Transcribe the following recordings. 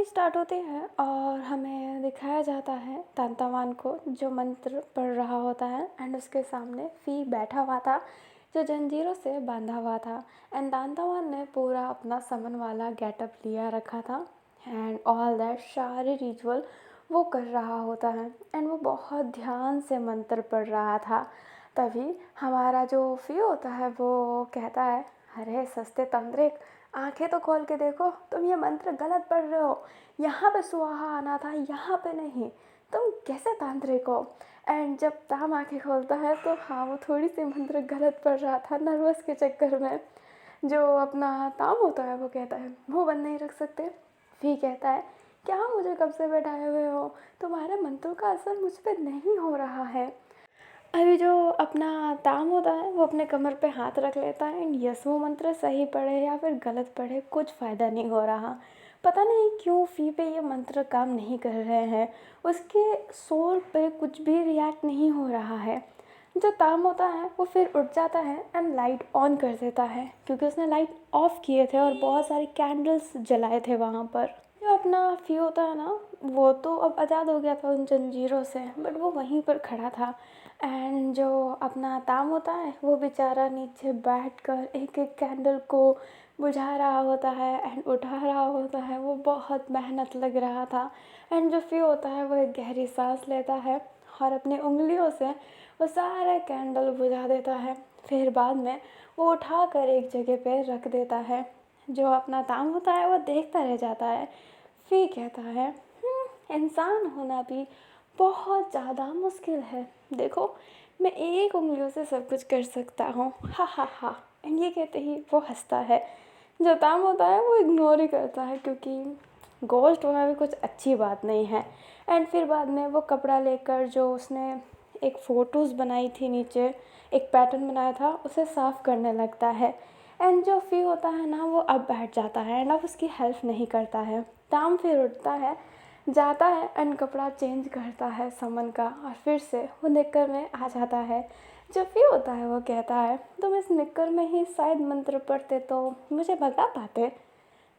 Start होती है और हमें दिखाया जाता है तांतावान को जो मंत्र पढ़ रहा होता है एंड उसके सामने फी बैठा हुआ था जो जंजीरों से बांधा हुआ था। एंड तांतावान ने पूरा अपना समन वाला गेटअप लिया रखा था एंड ऑल दैट सारे रिचुअल वो कर रहा होता है एंड वो बहुत ध्यान से मंत्र पढ़ रहा था। तभी हमारा जो फी होता है वो कहता है, अरे सस्ते तांत्रिक, आंखें तो खोल के देखो, तुम ये मंत्र गलत पढ़ रहे हो। यहाँ पे सुहाहा आना था, यहाँ पे नहीं। तुम कैसे तांत्रिक हो। एंड जब ताम आंखें खोलता है तो हाँ, वो थोड़ी सी मंत्र गलत पढ़ रहा था नर्वस के चक्कर में। जो अपना ताम होता है वो कहता है, मुँह बंद नहीं रख सकते। भी कहता है, क्या मुझे कब से बैठाए हुए हो, तुम्हारे मंत्रों का असर मुझ पर नहीं हो रहा है। अभी जो अपना ताम होता है वो अपने कमर पे हाथ रख लेता है एंड यस, वो मंत्र सही पढ़े या फिर गलत पढ़े कुछ फ़ायदा नहीं हो रहा। पता नहीं क्यों फ़ी पे ये मंत्र काम नहीं कर रहे हैं, उसके सोल पे कुछ भी रिएक्ट नहीं हो रहा है। जो ताम होता है वो फिर उठ जाता है एंड लाइट ऑन कर देता है क्योंकि उसने लाइट ऑफ किए थे और बहुत सारे कैंडल्स जलाए थे वहाँ पर। जो अपना फ़ी होता है ना, वो तो अब आज़ाद हो गया था उन जंजीरों से, बट वो वहीं पर खड़ा था। एंड जो अपना ताम होता है वो बेचारा नीचे बैठकर एक एक कैंडल को बुझा रहा होता है एंड उठा रहा होता है। वो बहुत मेहनत लग रहा था। एंड जो फ़ी होता है वो एक गहरी सांस लेता है और अपनी उंगलियों से वो सारे कैंडल बुझा देता है। फिर बाद में वो उठा कर एक जगह पे रख देता है। जो अपना ताम होता है वो देखता रह जाता है। फ़ी कहता है, इंसान होना भी बहुत ज़्यादा मुश्किल है। देखो, मैं एक उंगलियों से सब कुछ कर सकता हूँ, हा हा हा। एंड ये कहते ही वो हंसता है। जो ताम होता है वो इग्नोर ही करता है क्योंकि घोस्ट होना भी कुछ अच्छी बात नहीं है। एंड फिर बाद में वो कपड़ा लेकर जो उसने एक फ़ोटोज़ बनाई थी नीचे, एक पैटर्न बनाया था, उसे साफ़ करने लगता है। एंड जो फ़ी होता है ना, वो अब बैठ जाता है एंड अब उसकी हेल्प नहीं करता है। ताम फिर उठता है, जाता है एंड कपड़ा चेंज करता है समन का और फिर से वो निक्कर में आ जाता है। जो फ़ी होता है वो कहता है, तुम इस निक्कर में ही शायद मंत्र पढ़ते तो मुझे भगा पाते।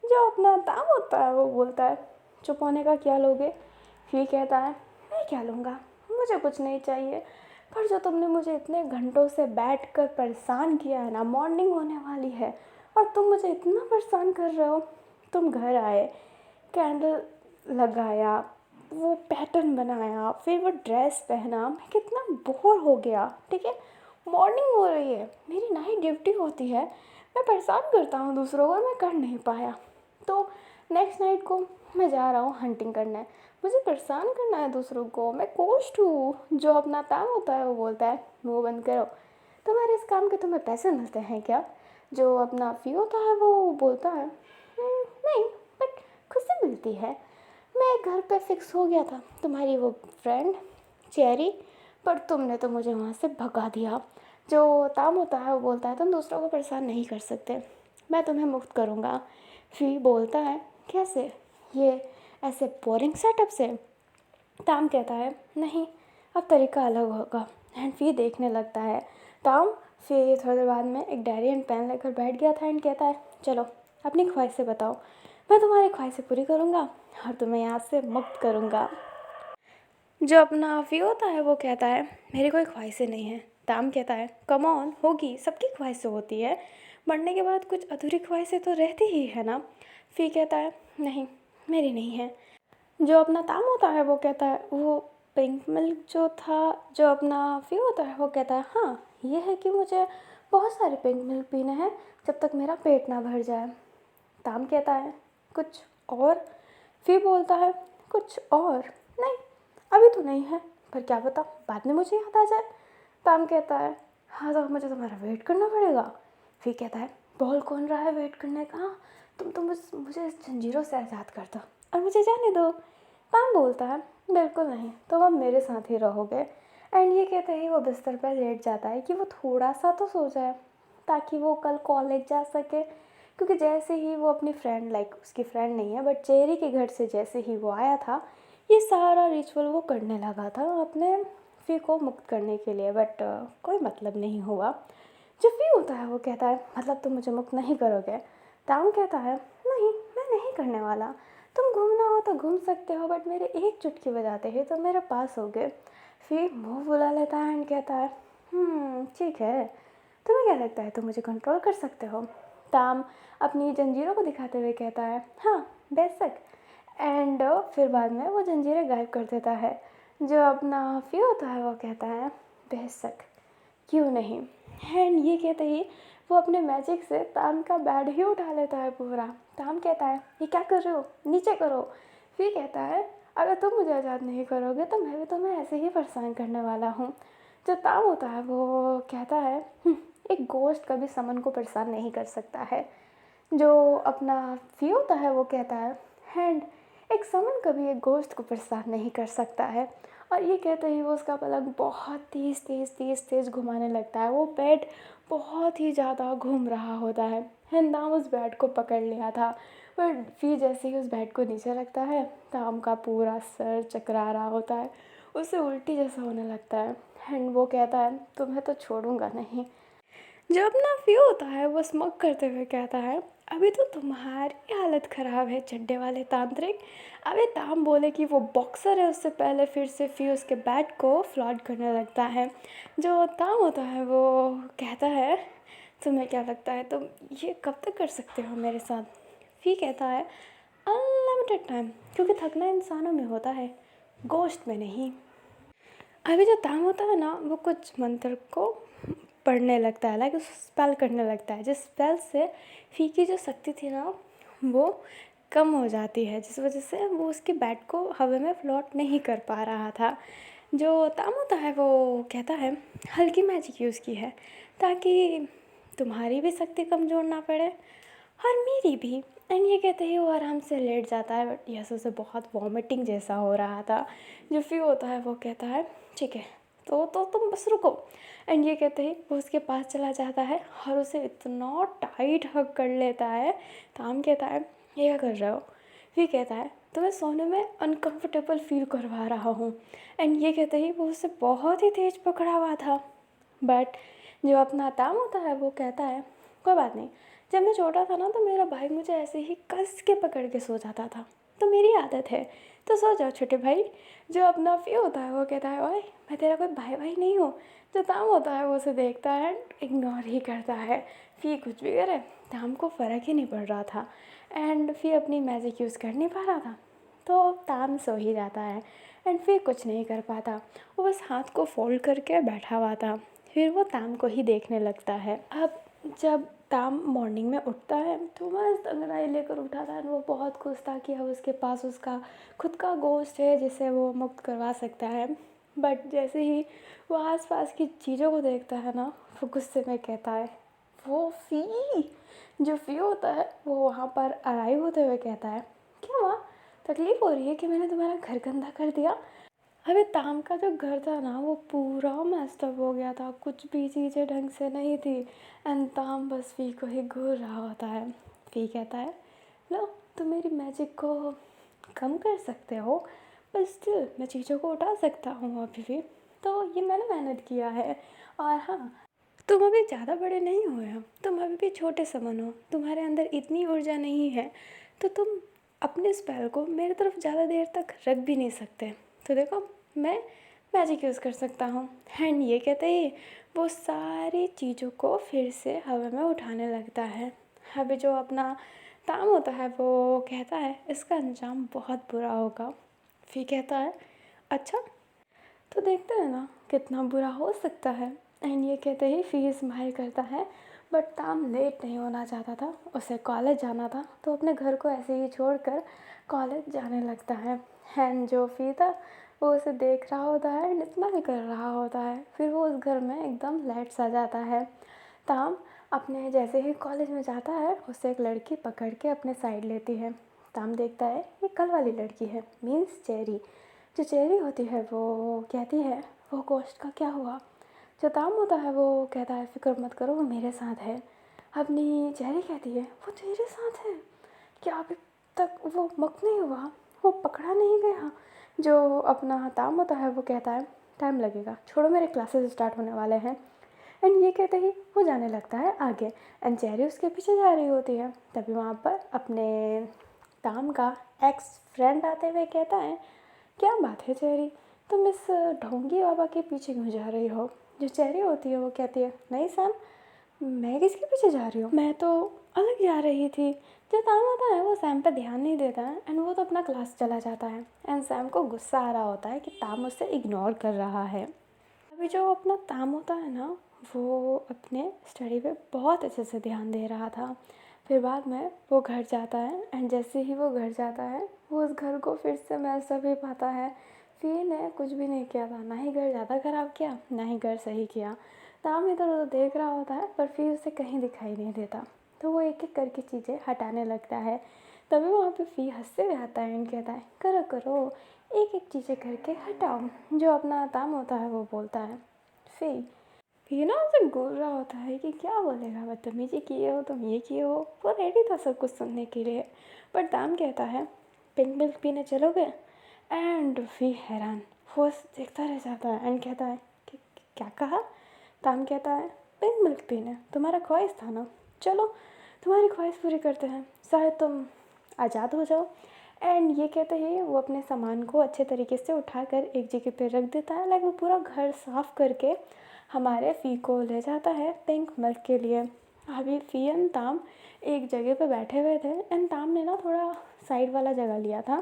जो अपना ताम होता है वो बोलता है, चुप होने का क्या लोगे। फ़ी कहता है, मैं क्या लूँगा, मुझे कुछ नहीं चाहिए। पर जो तुमने मुझे इतने घंटों से बैठ कर परेशान किया है ना, मॉर्निंग होने वाली है और तुम मुझे इतना परेशान कर रहे हो। तुम घर आए, कैंडल लगाया, वो पैटर्न बनाया, फिर वो ड्रेस पहना, मैं कितना बोर हो गया। ठीक है, मॉर्निंग हो रही है, मेरी नाइट ड्यूटी होती है, मैं परेशान करता हूँ दूसरों को और मैं कर नहीं पाया। तो नेक्स्ट नाइट को मैं जा रहा हूँ हंटिंग करने, मुझे परेशान करना है दूसरों को, मैं कोस्ट हूँ। जो अपना काम होता है वो बोलता है, मुँह बंद करो, तुम्हारे इस काम के तुम्हें पैसे मिलते हैं क्या?" जो अपना फ़ी होता है वो बोलता है, नहीं, बट खुशी मिलती है। मैं घर पे फिक्स हो गया था, तुम्हारी वो फ्रेंड चेरी, पर तुमने तो मुझे वहाँ से भगा दिया।" जो ताम होता है वो बोलता है, तुम दूसरों को परेशान नहीं कर सकते, मैं तुम्हें मुक्त करूँगा। फ़ी बोलता है, कैसे, ये ऐसे बोरिंग सेटअप से। ताम कहता है, नहीं, अब तरीका अलग होगा। एंड फ़ी देखने लगता है। ताम फिर थोड़ी देर बाद में एक डायरी एंड पेन लेकर बैठ गया था एंड कहता है, चलो अपनी ख्वाहिशें बताओ, मैं तुम्हारी ख्वाहिशें पूरी करूँगा और तुम्हें यहाँ से मुक्त करूँगा। जो अपना फ़ी होता है वो कहता है, मेरी कोई ख्वाहिशें नहीं है। ताम कहता है, कम ऑन, होगी, सबकी ख्वाहिशें होती है, मरने के बाद कुछ अधूरी ख्वाहिशें तो रहती ही है ना। फ़ी कहता है, नहीं, मेरी नहीं है। जो अपना ताम होता है वो कहता है, वो पिंक मिल्क जो था। जो अपना फ़ी होता है वो कहता है, हाँ, ये है कि मुझे बहुत सारे पिंक मिल्क पीने हैं जब तक मेरा पेट ना भर जाए। ताम कहता है, कुछ और। फ़ी बोलता है, कुछ और नहीं, अभी तो नहीं है, पर क्या पता बाद में मुझे याद आ जाए। ताम कहता है, हाँ, तो मुझे तुम्हारा वेट करना पड़ेगा। फ़ी कहता है, बोल कौन रहा है वेट करने का, तुम तो मुझे इस जंजीरों से आज़ाद कर दो और मुझे जाने दो। ताम बोलता है, बिल्कुल नहीं, तुम अब मेरे साथ ही रहोगे। एंड ये कहते ही वो बिस्तर पर लेट जाता है कि वो थोड़ा सा तो सो जाए ताकि वो कल कॉलेज जा सके। क्योंकि जैसे ही वो अपनी फ्रेंड, लाइक उसकी फ्रेंड नहीं है बट चेरी के घर से जैसे ही वो आया था, ये सारा रिचुअल वो करने लगा था अपने फ़ी को मुक्त करने के लिए, बट कोई मतलब नहीं हुआ। जो फ़ी होता है वो कहता है, मतलब तुम मुझे मुक्त नहीं करोगे। ताम कहता है, नहीं, मैं नहीं करने वाला, तुम घूमना हो तो घूम सकते हो बट मेरे एक चुटकी बजाते ही तो मेरे पास हो गए। फिर मुंह बुला लेता है एंड कहता है ठीक है, तुम्हें क्या लगता है तुम मुझे कंट्रोल कर सकते हो? ताम अपनी जंजीरों को दिखाते हुए कहता है हाँ, बेशक। एंड फिर बाद में वो जंजीरें गायब कर देता है। जो अपना फिर होता है वो कहता है बेशक, क्यों नहीं। एंड ये कहते ही वो अपने मैजिक से ताम का बैड ही उठा लेता है पूरा। ताम कहता है ये क्या कर रहे हो, नीचे करो। फिर कहता है अगर तुम मुझे आज़ाद नहीं करोगे तो मैं भी तुम्हें ऐसे ही परेशान करने वाला हूँ। जो ताम होता है वो कहता है एक गोश्त कभी समन को परेशान नहीं कर सकता है। जो अपना फी होता है वो कहता है हैंड, एक समन कभी एक गोश्त को परेशान नहीं कर सकता है। और ये कहते ही वो उसका पलंग बहुत तेज़ तेज़ तेज़ तेज़ घुमाने लगता है। वो बेड बहुत ही ज़्यादा घूम रहा होता है। हिंदाम उस बेड को पकड़ लिया था, पर फिर जैसे ही उस बेड को नीचे रखता है ताम का पूरा सर चकरा रहा होता है, उसे उल्टी जैसा होने लगता है। एंड वो कहता है तुम्हें तो छोड़ूंगा नहीं। जो अपना व्यू होता है वो स्मोक करते हुए कहता है अभी तो तुम्हारी हालत ख़राब है चड्डे वाले तांत्रिक। अबे ताम बोले कि वो बॉक्सर है उससे पहले फिर से फिर उसके बैट को फ्लॉट करने लगता है। जो ताम होता है वो कहता है तुम्हें क्या लगता है तुम ये कब तक कर सकते हो मेरे साथ? फिर कहता है अनलिमिटेड टाइम, क्योंकि थकना इंसानों में होता है, गोश्त में नहीं। अभी जो ताम होता है ना वो कुछ मंत्र को पढ़ने लगता है, लाइक स्पेल करने लगता है, जिस स्पेल से फी की जो शक्ति थी ना वो कम हो जाती है, जिस वजह से वो उसके बैट को हवा में फ्लोट नहीं कर पा रहा था। जो ताम होता है वो कहता है हल्की मैजिक यूज़ की है ताकि तुम्हारी भी शक्ति कमज़ोर ना पड़े और मेरी भी। एंड ये कहते ही वो आराम से लेट जाता है, बट यस उसे बहुत वॉमिटिंग जैसा हो रहा था। जो फिर होता है वो कहता है ठीक है तो तुम बस रुको। एंड ये कहते ही वो उसके पास चला जाता है और उसे इतना टाइट हग कर लेता है। ताम कहता है ये क्या कर रहे हो? फिर कहता है तुम्हें सोने में अनकंफर्टेबल फील करवा रहा हूँ। एंड ये कहते ही वो उसे बहुत ही तेज पकड़ा हुआ था। बट जो अपना ताम होता है वो कहता है कोई बात नहीं, जब मैं छोटा था ना तो मेरा भाई मुझे ऐसे ही कस के पकड़ के सो जाता था, तो मेरी आदत है, तो सो जाओ छोटे भाई। जो अपना फी होता है वो कहता है ओए मैं तेरा कोई भाई नहीं हूँ। जो ताम होता है वो उसे देखता है एंड इग्नोर ही करता है। फी कुछ भी करे ताम को फ़र्क ही नहीं पड़ रहा था। एंड फी अपनी मैजिक यूज़ कर नहीं पा रहा था, तो ताम सो ही जाता है। एंड फिर कुछ नहीं कर पाता, वो बस हाथ को फोल्ड करके बैठा हुआ था। फिर वो ताम को ही देखने लगता है। अब जब ताम मॉर्निंग में उठता है तो मस्त अंगड़ाई लेकर उठा था। वो बहुत खुश था कि अब उसके पास उसका खुद का गोश्त है जिसे वो मुक्त करवा सकता है। बट जैसे ही वो आसपास की चीज़ों को देखता है ना वो गुस्से में कहता है वो फी। जो फी होता है वो वहाँ पर अराइव होते हुए कहता है क्या हुआ, तकलीफ़ हो रही है कि मैंने तुम्हारा घर गंदा कर दिया? अबे ताम का जो घर था ना वो पूरा मेस्टअप हो गया था, कुछ भी चीज़ें ढंग से नहीं थी। एंड ताम बस फी को ही घूर रहा होता है। फी कहता है लो तुम मेरी मैजिक को कम कर सकते हो, पर स्टिल मैं चीज़ों को उठा सकता हूँ अभी भी, तो ये मैंने मेहनत किया है। और हाँ, तुम अभी ज़्यादा बड़े नहीं हुए हो, तुम अभी भी छोटे समन हो, तुम्हारे अंदर इतनी ऊर्जा नहीं है, तो तुम अपने स्पेल को मेरी तरफ ज़्यादा देर तक रख भी नहीं सकते। तो देखो मैं मैजिक यूज़ कर सकता हूँ। एंड ये कहते ही वो सारी चीज़ों को फिर से हवा में उठाने लगता है। अभी जो अपना ताम होता है वो कहता है इसका अंजाम बहुत बुरा होगा। फिर कहता है अच्छा तो देखते हैं ना कितना बुरा हो सकता है। एंड ये कहते ही फी स्माइल करता है। बट ताम लेट नहीं होना चाहता था, उसे कॉलेज जाना था, तो अपने घर को ऐसे ही छोड़कर कॉलेज जाने लगता है। एंड जो फी था वो उसे देख रहा होता है एंड स्माइल कर रहा होता है। फिर वो उस घर में एकदम लेट सा जाता है। ताम अपने जैसे ही कॉलेज में जाता है उसे एक लड़की पकड़ के अपने साइड लेती है। ताम देखता है ये कल वाली लड़की है, मीन्स चेरी। जो चेरी होती है वो कहती है वो गोश्त का क्या हुआ? जो ताम होता है वो कहता है फिक्र मत करो वो मेरे साथ है। अपनी चेरी कहती है वो तेरे साथ है? क्या अभी तक वो मक नहीं हुआ, वो पकड़ा नहीं गया? जो अपना ताम होता है वो कहता है टाइम लगेगा, छोड़ो मेरे क्लासेस स्टार्ट होने वाले हैं। एंड ये कहते ही वो जाने लगता है आगे। एंड चेरी उसके पीछे जा रही होती है। तभी वहाँ पर अपने ताम का एक्स फ्रेंड आते हुए कहता है, क्या बात है चेरी, तुम इस ढोंगी बाबा के पीछे क्यों जा रही हो? जो चेरी होती है वो कहती है, नहीं सैम, मैं किसके पीछे जा रही हूँ, मैं तो अलग जा रही थी। जो ताम होता है वो सैम पे ध्यान नहीं देता है एंड वो तो अपना क्लास चला जाता है एंड सैम को गुस्सा आ रहा होता है कि ताम उससे इग्नोर कर रहा है। अभी जो अपना ताम होता है ना, वो अपने स्टडी पे बहुत अच्छे से ध्यान दे रहा था। फिर बाद में वो घर जाता है एंड जैसे ही वो घर जाता है वो उस घर को फिर से वैसा भी पाता है। फी ने कुछ भी नहीं किया था, ना ही घर ज़्यादा ख़राब किया ना ही घर सही किया। ताम इधर उधर देख रहा होता है पर फी उसे कहीं दिखाई नहीं देता, तो वो एक एक करके चीज़ें हटाने लगता है। तभी वहाँ पे फी हंसते हुए आता है एंड कहता है, करो करो, एक एक चीज़ें करके हटाओ। जो अपना ताम होता है वो बोलता है, फी ना उसे घूर रहा होता है कि क्या बोलेगा, बदतमीजी किए हो तुम, ये किए हो। वो रेडी था सब कुछ सुनने के लिए, पर ताम कहता है, पिंक मिल्क पीने चलोगे? एंड फी हैरान, वो देखता रह जाता है एंड कहता है कि क्या कहा? ताम कहता है, पिंक मिल्क पीने, तुम्हारा ख्वाहिश था ना, चलो तुम्हारी ख्वाहिश पूरी करते हैं, शायद तुम आज़ाद हो जाओ। एंड ये कहते ही वो अपने सामान को अच्छे तरीके से उठाकर एक जगह पे रख देता है, लाइक वो पूरा घर साफ़ करके हमारे फ़ी को ले जाता है पिंक मिल्क के लिए। अभी फ़ी एंड ताम एक जगह पे बैठे हुए थे एंड ताम ने ना थोड़ा साइड वाला जगह लिया था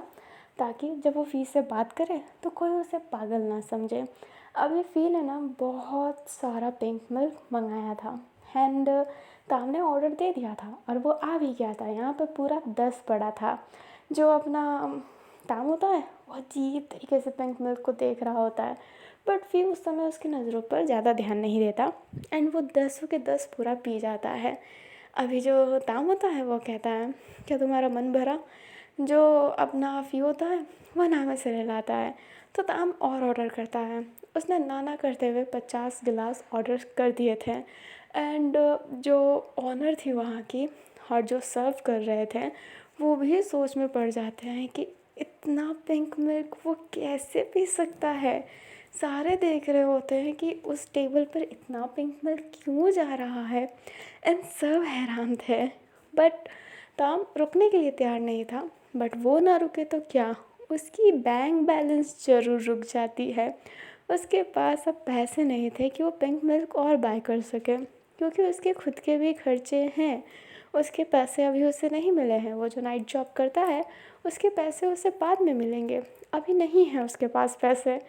ताकि जब वो फ़ी से बात करे तो कोई उसे पागल ना समझे। अभी फ़ी ने ना बहुत सारा पिंक मिल्क मंगाया था एंड ताम ने ऑर्डर दे दिया था और वो आ भी गया था। यहाँ पे पूरा 10 पड़ा था। जो अपना ताम होता है वो अजीब तरीके से पिंक मिल्क को देख रहा होता है, बट फिर उस समय उसकी नज़रों पर ज़्यादा ध्यान नहीं देता एंड वो 10 के 10 पूरा पी जाता है। अभी जो ताम होता है वो कहता है, क्या तुम्हारा मन भरा? जो अपना फ़ी होता है वह ना में से ले लाता है, तो ताम और ऑर्डर करता है। उसने ना करते हुए 50 गिलास ऑर्डर कर दिए थे एंड जो ऑनर थी वहाँ की और जो सर्व कर रहे थे वो भी सोच में पड़ जाते हैं कि इतना पिंक मिल्क वो कैसे पी सकता है। सारे देख रहे होते हैं कि उस टेबल पर इतना पिंक मिल्क क्यों जा रहा है एंड सब हैरान थे। बट ताम रुकने के लिए तैयार नहीं था, बट वो ना रुके तो क्या, उसकी बैंक बैलेंस ज़रूर रुक जाती है। उसके पास अब पैसे नहीं थे कि वो पिंक मिल्क और बाय कर सके, क्योंकि उसके खुद के भी खर्चे हैं। उसके पैसे अभी उसे नहीं मिले हैं, वो जो नाइट जॉब करता है उसके पैसे उसे बाद में मिलेंगे, अभी नहीं है उसके पास पैसे।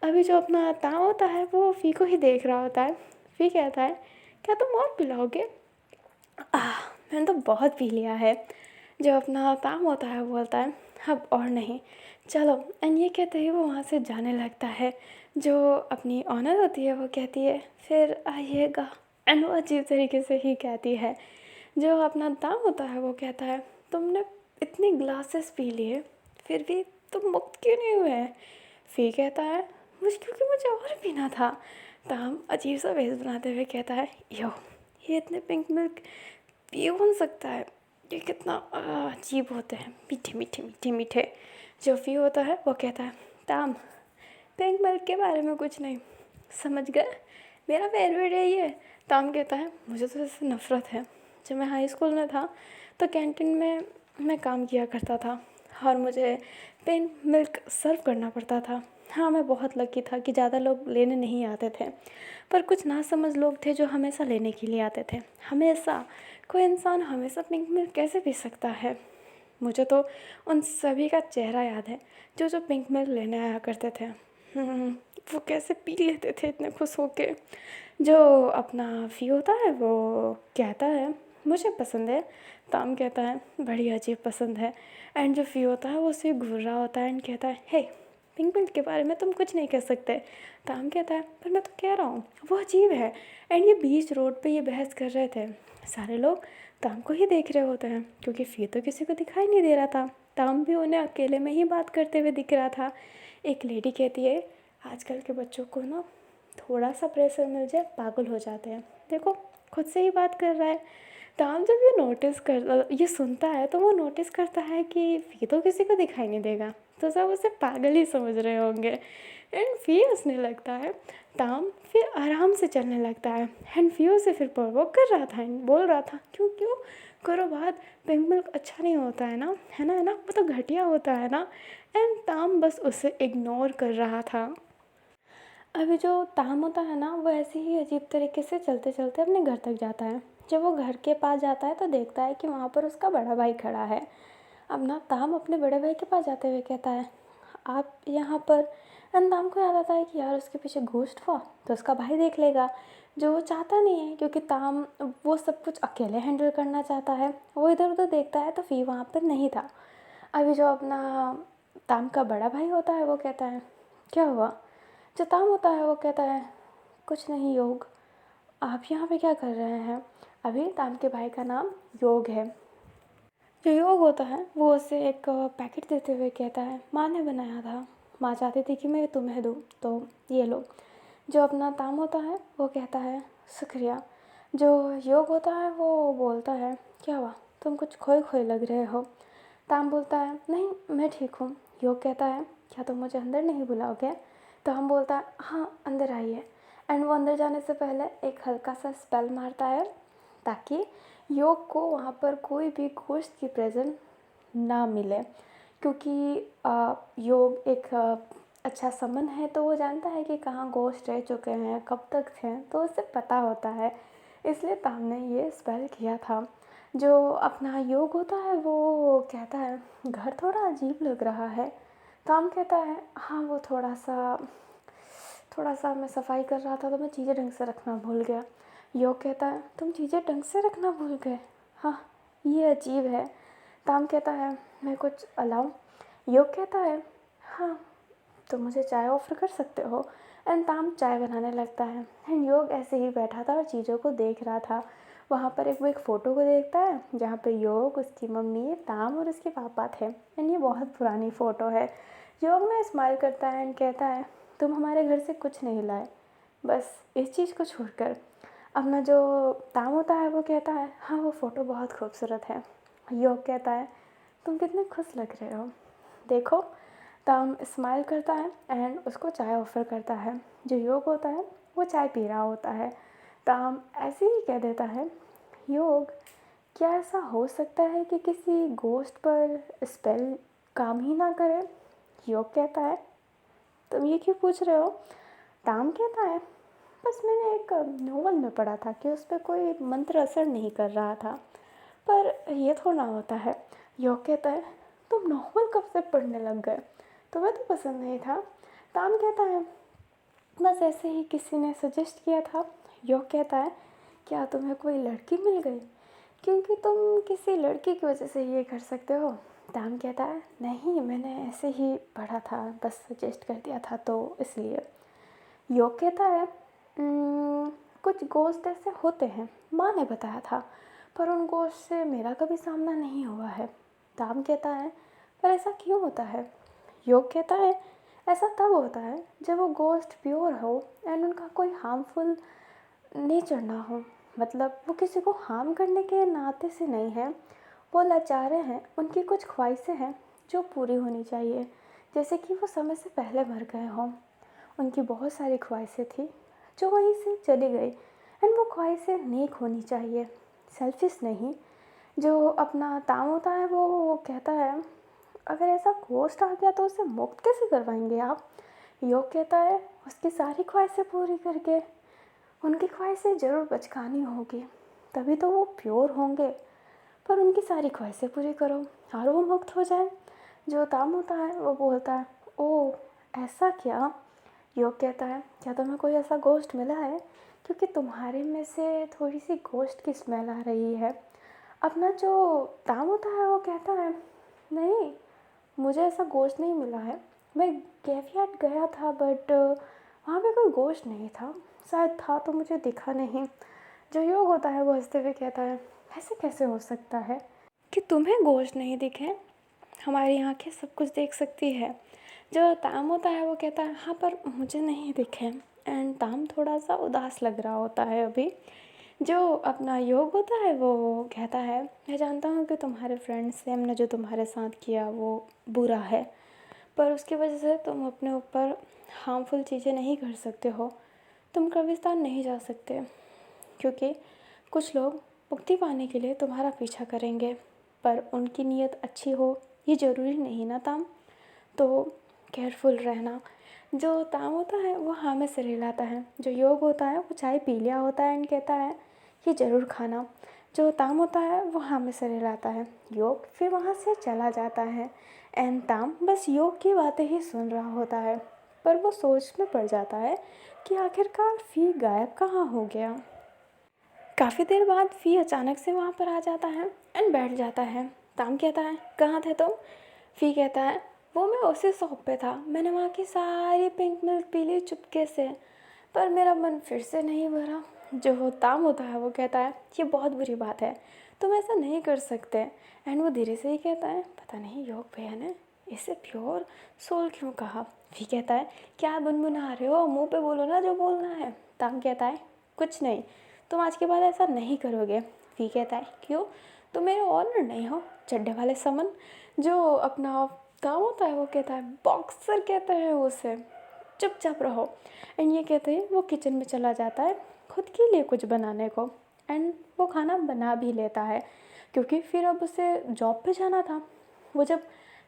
अभी जो अपना ताऊ होता है वो फ़ी को ही देख रहा होता है। फ़ी कहता है, क्या तुम और पिलाओगे? मैंने तो बहुत पी लिया है। जो अपना ताऊ होता है वो बोलता है, अब और नहीं, चलो। एंड ये कहते ही वो वहाँ से जाने लगता है। जो अपनी ऑनर होती है वो कहती है, फिर आइएगा, एंड वो अजीब तरीके से ही कहती है। जो अपना दाम होता है वो कहता है, तुमने इतने ग्लासेस पी लिए फिर भी तुम मुक्त क्यों नहीं हुए? फ़ी कहता है, क्योंकि मुझे और पीना था। ताम अजीब सा वेश बनाते हुए कहता है, यो, ये इतने पिंक मिल्क पी कौन सकता है, ये कितना अजीब होते हैं, मीठे मीठे मीठे मीठे। जो फ़ी होता है वो कहता है, ताम, पिंक मिल्क के बारे में कुछ नहीं, समझ गए, मेरा फेवरेट है ये। ताम कहता है, मुझे तो इससे नफ़रत है। जब मैं हाई स्कूल में था तो कैंटीन में मैं काम किया करता था और मुझे पिंक मिल्क सर्व करना पड़ता था। हाँ, मैं बहुत लकी था कि ज़्यादा लोग लेने नहीं आते थे, पर कुछ नासमझ लोग थे जो हमेशा लेने के लिए आते थे। हमेशा कोई इंसान हमेशा पिंक मिल्क कैसे पी सकता है? मुझे तो उन सभी का चेहरा याद है जो जो पिंक मिल्क लेने आया करते थे। वो कैसे पी लेते थे इतने खुश होके। जो अपना फ़ी होता है वो कहता है, मुझे पसंद है। ताम कहता है, बड़ी अजीब पसंद है। एंड जो फ़ी होता है वो उसे घूर रहा होता है एंड कहता है, हे, पिंक मिल्क के बारे में तुम कुछ नहीं कह सकते। ताम कहता है, पर मैं तो कह रहा हूँ वो अजीब है। एंड ये बीच रोड पे ये बहस कर रहे थे। सारे लोग ताम को ही देख रहे होते हैं क्योंकि फ़ी तो किसी को दिखाई नहीं दे रहा था। ताम भी उन्हें अकेले में ही बात करते हुए दिख रहा था। एक लेडी कहती है, आजकल के बच्चों को ना थोड़ा सा प्रेशर मिल जाए पागल हो जाते हैं, देखो खुद से ही बात कर रहा है। ताम जब ये सुनता है तो वो नोटिस करता है कि फ़ी तो किसी को दिखाई नहीं देगा, तो सब उसे पागल ही समझ रहे होंगे। एंड फ़ी हँसने लगता है। ताम फिर आराम से चलने लगता है एंड फ़ी उसे फिर प्रोवोक कर रहा था एंड बोल रहा था, क्यों क्यों करो बात, पिंक मिल्क अच्छा नहीं होता है ना, वो तो घटिया होता है ना। एंड ताम बस उसे इग्नोर कर रहा था। अभी जो ताम होता है ना, वो ऐसे ही अजीब तरीके से चलते चलते अपने घर तक जाता है। जब वो घर के पास जाता है तो देखता है कि वहाँ पर उसका बड़ा भाई खड़ा है। अब ना ताम अपने बड़े भाई के पास जाते हुए कहता है, आप यहाँ पर। एंड ताम को याद आता है कि यार उसके पीछे घोस्ट हुआ तो उसका भाई देख लेगा, जो वो चाहता नहीं है, क्योंकि ताम वो सब कुछ अकेले हैंडल करना चाहता है। वो इधर उधर देखता है तो फ़ी वहाँ पर नहीं था। अभी जो अपना ताम का बड़ा भाई होता है वो कहता है, क्या हुआ। जो ताम होता है वो कहता है, कुछ नहीं योग, आप यहाँ पे क्या कर रहे हैं। अभी ताम के भाई का नाम योग है। जो योग होता है वो उसे एक पैकेट देते हुए कहता है, माँ ने बनाया था, माँ चाहती थी कि मैं तुम्हें दूँ तो ये लो। जो अपना ताम होता है वो कहता है, शुक्रिया। जो योग होता है वो बोलता है, क्या हुआ, तुम कुछ खोए खोए लग रहे हो। ताम बोलता है, नहीं मैं ठीक हूँ। योग कहता है, क्या तुम मुझे अंदर नहीं बुलाओगे। तो हम बोलता है, हाँ अंदर आइए। एंड वो अंदर जाने से पहले एक हल्का सा स्पेल मारता है ताकि योग को वहाँ पर कोई भी घोस्ट की प्रेजेंस ना मिले, क्योंकि योग एक अच्छा समन है, तो वो जानता है कि कहाँ घोस्ट रह चुके हैं, कब तक थे, तो उसे पता होता है। इसलिए ताम ने ये स्पेल किया था। जो अपना योग होता है वो कहता है, घर थोड़ा अजीब लग रहा है। ताम कहता है, हाँ वो थोड़ा सा मैं सफाई कर रहा था तो मैं चीज़ें ढंग से रखना भूल गया। योग कहता है, तुम चीज़ें ढंग से रखना भूल गए, हाँ ये अजीब है। ताम कहता है, मैं कुछ अलाऊं। योग कहता है, हाँ तो मुझे चाय ऑफ़र कर सकते हो। एंड ताम चाय बनाने लगता है एंड योग ऐसे ही बैठा था और चीज़ों को देख रहा था। वहाँ पर वो एक फ़ोटो को देखता है जहाँ पे योग, उसकी मम्मी, ताम और उसके पापा थे। एंड ये बहुत पुरानी फ़ोटो है। योग ना स्माइल करता है एंड कहता है, तुम हमारे घर से कुछ नहीं लाए, बस इस चीज़ को छोड़कर। अपना जो ताम होता है वो कहता है, हाँ वो फ़ोटो बहुत खूबसूरत है। योग कहता है, तुम कितने खुश लग रहे हो, देखो। ताम स्माइल करता है एंड उसको चाय ऑफ़र करता है। जो योग होता है वो चाय पी रहा होता है। ताम ऐसे ही कह देता है, योग, क्या ऐसा हो सकता है कि किसी घोस्ट पर स्पेल काम ही ना करे। योग कहता है, तुम ये क्यों पूछ रहे हो। ताम कहता है, बस मैंने एक नोवेल में पढ़ा था कि उस पर कोई मंत्र असर नहीं कर रहा था, पर ये थोड़ा होता है। योग कहता है, तुम नोवेल कब से पढ़ने लग गए, तुम्हें तो पसंद नहीं था। ताम कहता है, बस ऐसे ही किसी ने सजेस्ट किया था। योग कहता है, क्या तुम्हें कोई लड़की मिल गई, क्योंकि तुम किसी लड़की की वजह से ये कर सकते हो। ताम कहता है, नहीं मैंने ऐसे ही पढ़ा था, बस सजेस्ट कर दिया था तो इसलिए। योग कहता है, कुछ घोस्ट ऐसे होते हैं, माँ ने बताया था, पर उन घोस्ट से मेरा कभी सामना नहीं हुआ है। ताम कहता है, पर ऐसा क्यों होता है। योग कहता है, ऐसा तब होता है जब वो घोस्ट प्योर हो एंड उनका कोई हार्मफुल नेचर ना हो, मतलब वो किसी को हार्म करने के नाते से नहीं है, वो लाचार हैं, उनकी कुछ ख्वाहिशें हैं जो पूरी होनी चाहिए, जैसे कि वो समय से पहले मर गए हों। उनकी बहुत सारी ख्वाहिशें थी जो वहीं से चली गई एंड वो ख्वाहिशें नेक होनी चाहिए, सेल्फिश नहीं। जो अपना ताम होता है वो कहता है, अगर ऐसा घोस्ट आ गया तो उसे मुक्त कैसे करवाएंगे आप। योग कहता है, उसकी सारी ख्वाहिशें पूरी करके, उनकी ख्वाहिशें ज़रूर बचकानी होगी, तभी तो वो प्योर होंगे, पर उनकी सारी ख्वाहिशें पूरी करो और वो मुक्त हो जाए। जो ताम होता है वो बोलता है, ओ ऐसा क्या। योग कहता है, क्या तुम्हें कोई ऐसा घोस्ट मिला है, क्योंकि तुम्हारे में से थोड़ी सी घोस्ट की स्मेल आ रही है। अपना जो ताम होता है वो कहता है, नहीं मुझे ऐसा घोस्ट नहीं मिला है, मैं कैफियाट गया था बट वहाँ पे कोई घोस्ट नहीं था, शायद था तो मुझे दिखा नहीं। जो योग होता है वो हंसते हुए कहता है, ऐसे कैसे हो सकता है कि तुम्हें घोस्ट नहीं दिखे, हमारी आंखें सब कुछ देख सकती है। जो ताम होता है वो कहता है, हाँ पर मुझे नहीं दिखे। एंड ताम थोड़ा सा उदास लग रहा होता है अभी। जो अपना योग होता है वो कहता है, मैं जानता हूँ कि तुम्हारे फ्रेंड सेम ने जो तुम्हारे साथ किया वो बुरा है, पर उसकी वजह से तुम अपने ऊपर हार्मफुल चीज़ें नहीं कर सकते हो। तुम कब्रिस्तान नहीं जा सकते, क्योंकि कुछ लोग मुक्ति पाने के लिए तुम्हारा पीछा करेंगे, पर उनकी नीयत अच्छी हो ये ज़रूरी नहीं ना ताम। तो केयरफुल रहना। जो ताम होता है वो हाँ में सिर हिलाता है, जो योग होता है वो चाय पी लिया होता है एंड कहता है ये ज़रूर खाना। जो ताम होता है वो हाँ में सिर हिलाता है, योग फिर वहाँ से चला जाता है एंड ताम बस योग की बातें ही सुन रहा होता है, पर वो सोच में पड़ जाता है कि आखिरकार फ़ी गायब कहाँ हो गया। काफ़ी देर बाद फ़ी अचानक से वहाँ पर आ जाता है एंड बैठ जाता है। ताम कहता है कहाँ थे तुम? फ़ी कहता है वो मैं उसी शॉप पे था, मैंने वहाँ की सारी पिंक मिल्क पी ली चुपके से, पर मेरा मन फिर से नहीं भरा। जो ताम होता है वो कहता है ये बहुत बुरी बात है, तुम ऐसा नहीं कर सकते। एंड वो धीरे से ही कहता है पता नहीं योग भैया ने इसे प्योर सोल क्यों कहा। फ़ी कहता है क्या गुनगुना रहे हो, मुँह पे बोलो ना जो बोलना है। ताम कहता है कुछ नहीं, तुम आज के बाद ऐसा नहीं करोगे। फ़ी कहता है क्यों, तुम मेरे ऑनर नहीं हो चड्डे वाले समन। जो अपना काम होता है वो कहता है बॉक्सर कहते हैं उसे, चुपचाप रहो। एंड ये कहते हैं वो किचन में चला जाता है खुद के लिए कुछ बनाने को, एंड वो खाना बना भी लेता है, क्योंकि फिर अब उसे जॉब पे जाना था। वो जब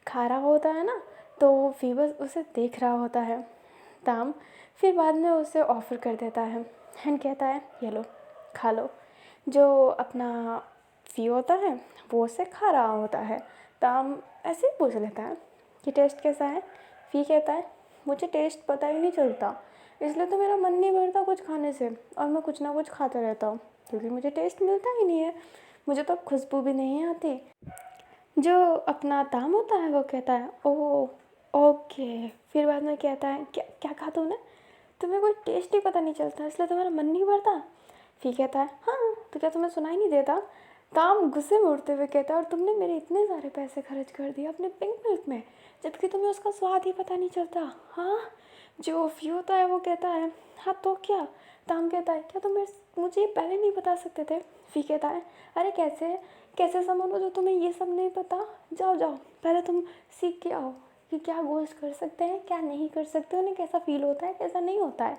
खा रहा होता है ना तो फीवर उसे देख रहा होता है। ताम फिर बाद में उसे ऑफ़र कर देता है एंड कहता है ये लो खा लो। जो अपना फ़ी होता है वो उसे खा रहा होता है। ताम ऐसे ही पूछ लेता है कि टेस्ट कैसा है। फ़ी कहता है मुझे टेस्ट पता ही नहीं चलता, इसलिए तो मेरा मन नहीं भरता कुछ खाने से, और मैं कुछ ना कुछ खाता रहता हूँ, क्योंकि मुझे टेस्ट मिलता ही नहीं है, मुझे तो खुशबू भी नहीं आती। जो अपना ताम होता है वो कहता है ओह ओके। फिर बाद में कहता है क्या क्या कहा तूने, तुम्हें कोई टेस्ट ही पता नहीं चलता इसलिए तुम्हारा मन नहीं भरता। फिर कहता है हाँ तो क्या तुम्हें सुनाई नहीं देता। ताम गुस्से में उड़ते हुए कहता है और तुमने मेरे इतने सारे पैसे खर्च कर दिए अपने पिंक मिल्क में, जबकि तुम्हें उसका स्वाद ही पता नहीं चलता। हाँ। जो फ़ी होता है वो कहता है हाँ तो क्या। ताम कहता है क्या तुम मुझे पहले नहीं बता सकते थे। फ़ी कहता है अरे कैसे कैसे समझ लो जो तुम्हें ये सब नहीं पता, जाओ जाओ पहले तुम सीख के आओ कि क्या गोश्त कर सकते हैं क्या नहीं कर सकते, उन्हें कैसा फ़ील होता है कैसा नहीं होता है,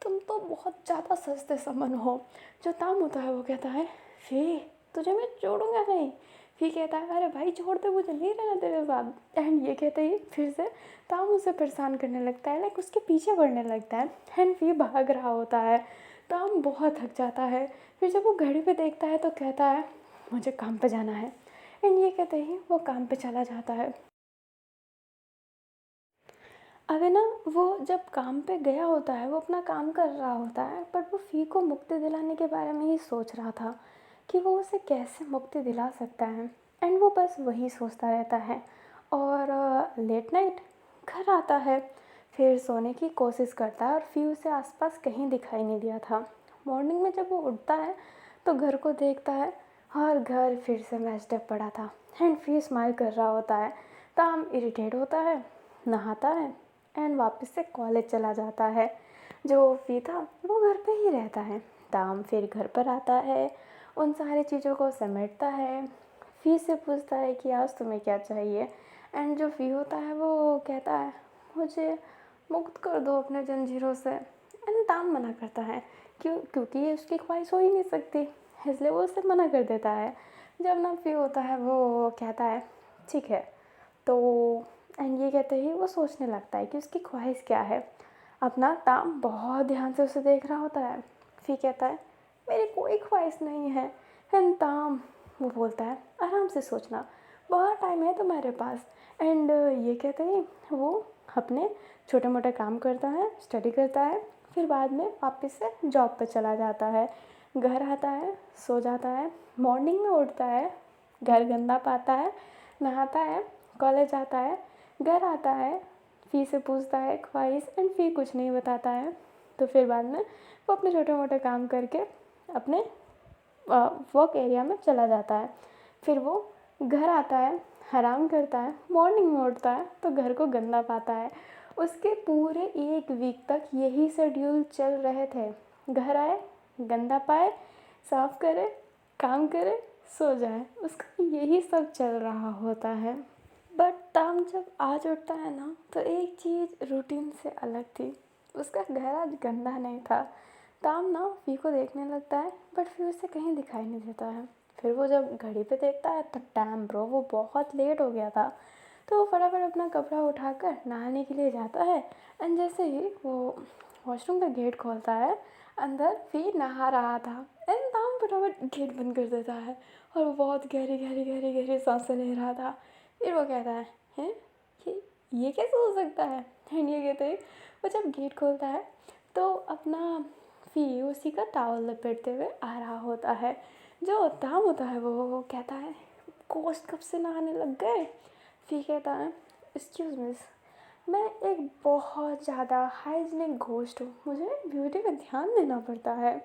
तुम तो बहुत ज़्यादा सस्ते समन हो। जो ताम होता है वो कहता है फ़ी तुझे मैं छोड़ूंगा नहीं। फिर कहता है अरे भाई छोड़ दे मुझे नहीं रहना तेरे साथ। एंड ये कहते ही फिर से ताम उसे परेशान करने लगता है, लाइक उसके पीछे बढ़ने लगता है एंड फिर भाग रहा होता है। ताम बहुत थक जाता है। फिर जब वो घड़ी पे देखता है तो कहता है मुझे काम पे जाना है, एंड ये कहते ही वो काम पे चला जाता है। अभी ना वो जब काम पे गया होता है वो अपना काम कर रहा होता है, बट वो फ़ी को मुक्ति दिलाने के बारे में ही सोच रहा था कि वो उसे कैसे मुक्ति दिला सकता है, एंड वो बस वही सोचता रहता है। और लेट नाइट घर आता है, फिर सोने की कोशिश करता है और फ़ी उसे आसपास कहीं दिखाई नहीं दिया था। मॉर्निंग में जब वो उठता है तो घर को देखता है और घर फिर से मैच्ड अप पड़ा था एंड फ़ी स्माइल कर रहा होता है। ताम इरिटेट होता है, नहाता है एंड वापस से कॉलेज चला जाता है। जो फ़ी था वो घर पे ही रहता है। ताम फिर घर पर आता है, उन सारी चीज़ों को समेटता है, फ़ी से पूछता है कि आज तुम्हें क्या चाहिए। एंड जो फ़ी होता है वो कहता है मुझे मुक्त कर दो अपने जंजीरों से। एंड ताम मना करता है क्योंकि ये उसकी ख्वाहिश हो ही नहीं सकती, इसलिए वो उसे मना कर देता है। जब ना फ़ी होता है वो कहता है ठीक है तो, एंड ये कहते ही वो सोचने लगता है कि उसकी ख्वाहिश क्या है। अपना ताम बहुत ध्यान से उसे देख रहा होता है। फिर कहता है मेरी कोई ख्वाहिश नहीं है। एंड ताम वो बोलता है आराम से सोचना, बहुत टाइम है तुम्हारे पास। एंड ये कहते ही वो अपने छोटे मोटे काम करता है, स्टडी करता है, फिर बाद में वापस से जॉब पे चला जाता है। घर आता है, सो जाता है, मॉर्निंग में उठता है, घर गंदा पाता है, नहाता है, कॉलेज आता है, घर आता है, फ़ी से पूछता है ख्वाहिश एंड फ़ी कुछ नहीं बताता है। तो फिर बाद में वो अपने छोटे मोटे काम करके अपने वर्क एरिया में चला जाता है। फिर वो घर आता है, आराम करता है, मॉर्निंग में उठता है तो घर को गंदा पाता है। उसके पूरे 1 वीक तक यही शेड्यूल चल रहे थे, घर आए, गंदा पाए, साफ करे, काम करे, सो जाए, उसका यही सब चल रहा होता है। बट ताम जब आज उठता है ना, तो एक चीज़ रूटीन से अलग थी। उसका घर आज गंदा नहीं था। ताम ना फ़ी को देखने लगता है, बट फिर उसे कहीं दिखाई नहीं देता है। फिर वो जब घड़ी पे देखता है तो टाइम ब्रो, वो बहुत लेट हो गया था। तो वो फटाफट अपना कपड़ा उठाकर नहाने के लिए जाता है। एंड जैसे ही वो वॉशरूम का गेट खोलता है, अंदर फ़ी नहा रहा था। एंड ताम फटाफट गेट बंद कर देता है, और वो बहुत गहरी गहरी गहरी गहरी सांसें ले रहा था। फिर वो कहता है, हैं, ये कैसे हो सकता है? एंड ये कहते ही वो जब गेट खोलता है तो अपना फ़ी उसी का टॉवल लपेटते हुए आ रहा होता है। जो ताम होता है वो कहता है, गोश्त कब से नहाने लग गए? फ़ी कहता है, एक्सक्यूज़ मिस, मैं एक बहुत ज़्यादा हाइजीनिक घोस्ट हूँ, मुझे ब्यूटी पे ध्यान देना पड़ता है।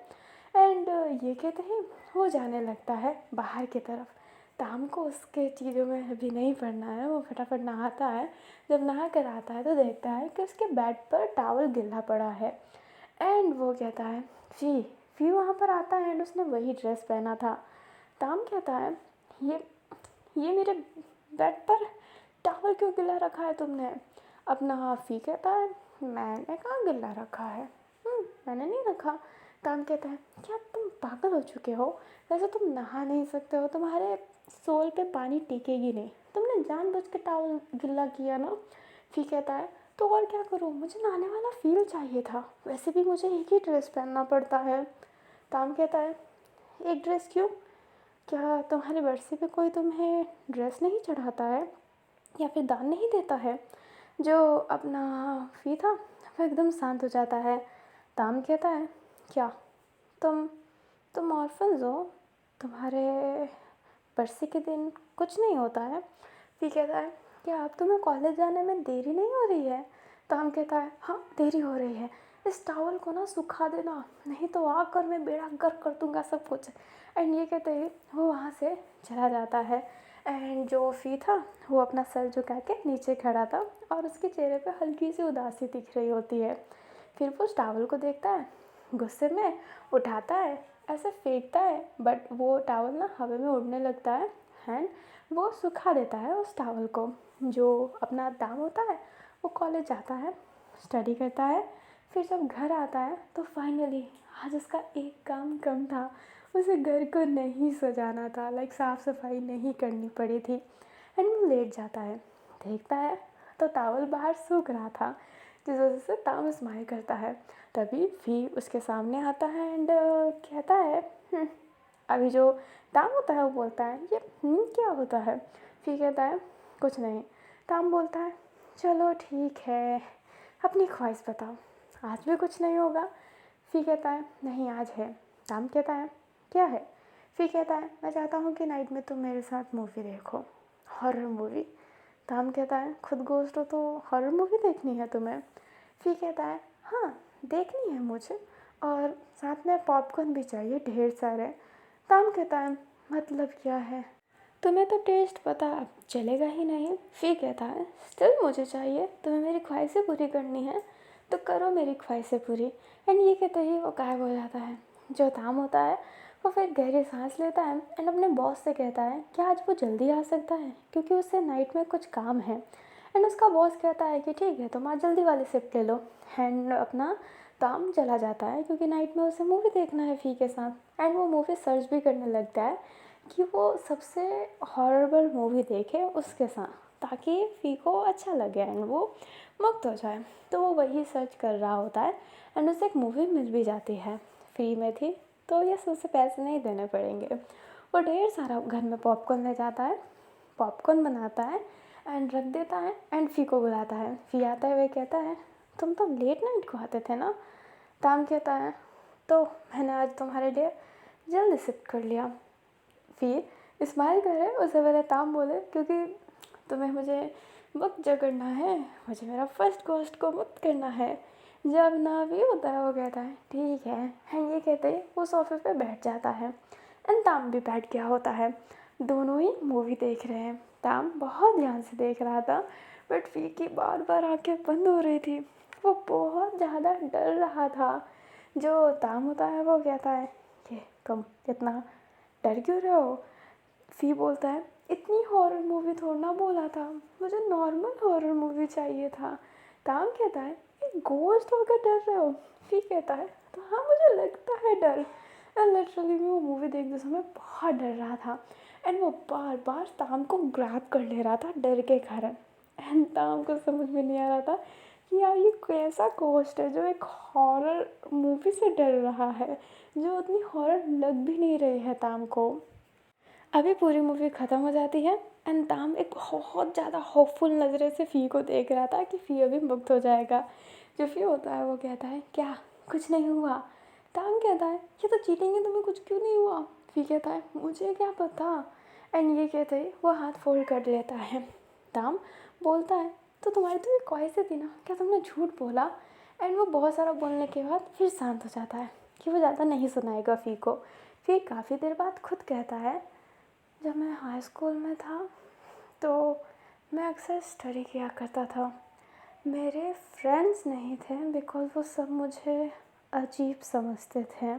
एंड ये कहते ही वो जाने लगता है बाहर की तरफ। ताम को उसके चीज़ों में अभी नहीं पड़ना है, वो फटाफट नहाता है। जब नहा कर आता है तो देखता है कि उसके बेड पर टॉवल गिला पड़ा है। एंड वो कहता है, फ़ी फ़ी वहाँ पर आता है एंड उसने वही ड्रेस पहना था। ताम कहता है, ये ये मेरे बेड पर टॉवल क्यों गिला रखा है तुमने? अपना फ़ी कहता है, मैंने कहाँ गिला रखा है, मैंने नहीं रखा। ताम कहता है, क्या तुम पागल हो चुके हो? वैसे तुम नहा नहीं सकते हो, तुम्हारे सोल पे पानी टिकेगी नहीं, तुमने जानबूझ के टॉवल गिला किया ना। फ़ी कहता है, तो और क्या करूँ, मुझे नहाने वाला फ़ील चाहिए था, वैसे भी मुझे एक ही ड्रेस पहनना पड़ता है। ताम कहता है, एक ड्रेस क्यों? क्या तुम्हारे बरसी पे कोई तुम्हें ड्रेस नहीं चढ़ाता है, या फिर दान नहीं देता है? जो अपना फ़ी था वो एकदम शांत हो जाता है। ताम कहता है, क्या तुम तुम ऑर्फन्स हो, तुम्हारे बरसी के दिन कुछ नहीं होता है? फ़ी कहता है, क्या अब तुम्हें कॉलेज जाने में देरी नहीं हो रही है? ताम कहता है, हाँ देरी हो रही है, इस टॉवल को ना सुखा देना, नहीं तो आकर मैं बेड़ा गर्क कर दूंगा सब कुछ। एंड ये कहते ही वो वहाँ से चला जाता है। एंड जो फ़ी था वो अपना सर झुका के नीचे खड़ा था, और उसके चेहरे पे हल्की सी उदासी दिख रही होती है। फिर वो उस टॉवल को देखता है, गुस्से में उठाता है, ऐसे फेंकता है, बट वो टॉवल ना हवा में उड़ने लगता है। एंड वो सुखा देता है उस टॉवल को। जो अपना दाम होता है वो कॉलेज जाता है, स्टडी करता है। फिर जब घर आता है तो फाइनली आज उसका एक काम कम था, उसे घर को नहीं सजाना था, लाइक साफ़ सफाई नहीं करनी पड़ी थी। एंड वो लेट जाता है, देखता है तो टॉवल बाहर सूख रहा था, जिस वजह से ताम स्माइल करता है। तभी फ़ी उसके सामने आता है एंड कहता है, अभी जो ताम होता है वो बोलता है, ये क्या होता है? फ़ी कहता है, कुछ नहीं। ताम बोलता है, चलो ठीक है, अपनी ख्वाहिश बताओ, आज भी कुछ नहीं होगा? फ़ी कहता है, नहीं आज है। ताम कहता है, क्या है? फ़ी कहता है, मैं चाहता हूँ कि नाइट में तुम मेरे साथ मूवी देखो, हॉरर मूवी। ताम कहता है, खुद गोश्त हो तो हॉरर मूवी देखनी है तुम्हें? फ़ी कहता है, हाँ देखनी है मुझे, और साथ में पॉपकॉर्न भी चाहिए ढेर सारे। ताम कहता है, मतलब क्या है? तुम्हें तो टेस्ट पता अब चलेगा ही नहीं। फ़ी कहता है, स्टिल मुझे चाहिए, तुम्हें मेरी ख्वाहिशें पूरी करनी है तो करो मेरी ख्वाहिशें पूरी। एंड ये कहते ही वो गायब हो जाता है। जो ताम होता है वो फिर गहरी सांस लेता है एंड अपने बॉस से कहता है कि आज वो जल्दी आ सकता है, क्योंकि उससे नाइट में कुछ काम है। एंड उसका बॉस कहता है कि ठीक है, तुम आज जल्दी वाली शिफ्ट ले लो। एंड अपना ताम चला जाता है, क्योंकि नाइट में उसे मूवी देखना है फ़ी के साथ। एंड वो मूवी सर्च भी करने लगता है कि वो सबसे हॉरबल मूवी देखे उसके साथ, ताकि फ़ी को अच्छा लगे एंड वो मुक्त हो जाए। तो वो वही सर्च कर रहा होता है एंड उसे एक मूवी मिल भी जाती है, फ्री में थी, तो ये उसे पैसे नहीं देने पड़ेंगे। वो ढेर सारा घर में पॉपकॉर्न ले जाता है, पॉपकॉर्न बनाता है एंड रख देता है। एंड फ़ी को बुलाता है। फ़ी आता है, वे कहता है, तुम तो लेट नाइट को आते थे ना? ताम कहता है, तो मैंने आज तुम्हारे लिए जल्दी शिफ्ट कर लिया। फ़ी स्माइल करे, उससे पहले ताम बोले, क्योंकि तुम्हें मुझे मुक्त जो करना है, मुझे मेरा फर्स्ट गोस्ट को मुक्त करना है। जब ना भी होता है वो कहता है ठीक है। एंड ये कहते ही वो सोफे पे बैठ जाता है एंड ताम भी बैठ गया होता है। दोनों ही मूवी देख रहे हैं। ताम बहुत ध्यान से देख रहा था, बट फ़ी की बार बार आंखें बंद हो रही थी, वो बहुत ज़्यादा डर रहा था। जो ताम होता है वो कहता है कि तुम इतना डर क्यों रहे हो? फी बोलता है, इतनी हॉरर मूवी थोड़ा ना बोला था, मुझे नॉर्मल हॉरर मूवी चाहिए था। ताम कहता है, ये गोश्त होकर डर रहे हो? फी कहता है, तो हाँ मुझे लगता है डर। एंड लिटरली मैं वो मूवी देखते समय बहुत डर रहा था एंड वो बार बार ताम को ग्रैब कर ले रहा था डर के कारण। एंड ताम को समझ में नहीं आ रहा था कि यार ये कैसा गोश्त है जो एक हॉरर मूवी से डर रहा है, जो उतनी हॉरर लग भी नहीं रही है ताम को। अभी पूरी मूवी ख़त्म हो जाती है एंड ताम एक बहुत ज़्यादा होपफुल नज़रे से फ़ी को देख रहा था कि फ़ी अभी मुक्त हो जाएगा। जो फ़ी होता है वो कहता है, क्या कुछ नहीं हुआ? ताम कहता है, ये तो चीटिंग है, तुम्हें कुछ क्यों नहीं हुआ? फ़ी कहता है, मुझे क्या पता। एंड ये कहते ही वो हाथ फोल्ड कर लेता है। ताम बोलता है, तो तुम्हारी तो एक ख्वाहिश थी ना, क्या तुमने झूठ बोला? एंड वो बहुत सारा बोलने के बाद फिर शांत हो जाता है कि वो ज़्यादा नहीं सुनाएगा फ़ी को। फ़ी काफ़ी देर बाद खुद कहता है, जब मैं हाई स्कूल में था तो मैं अक्सर स्टडी किया करता था। मेरे फ्रेंड्स नहीं थे बिकॉज़ वो सब मुझे अजीब समझते थे।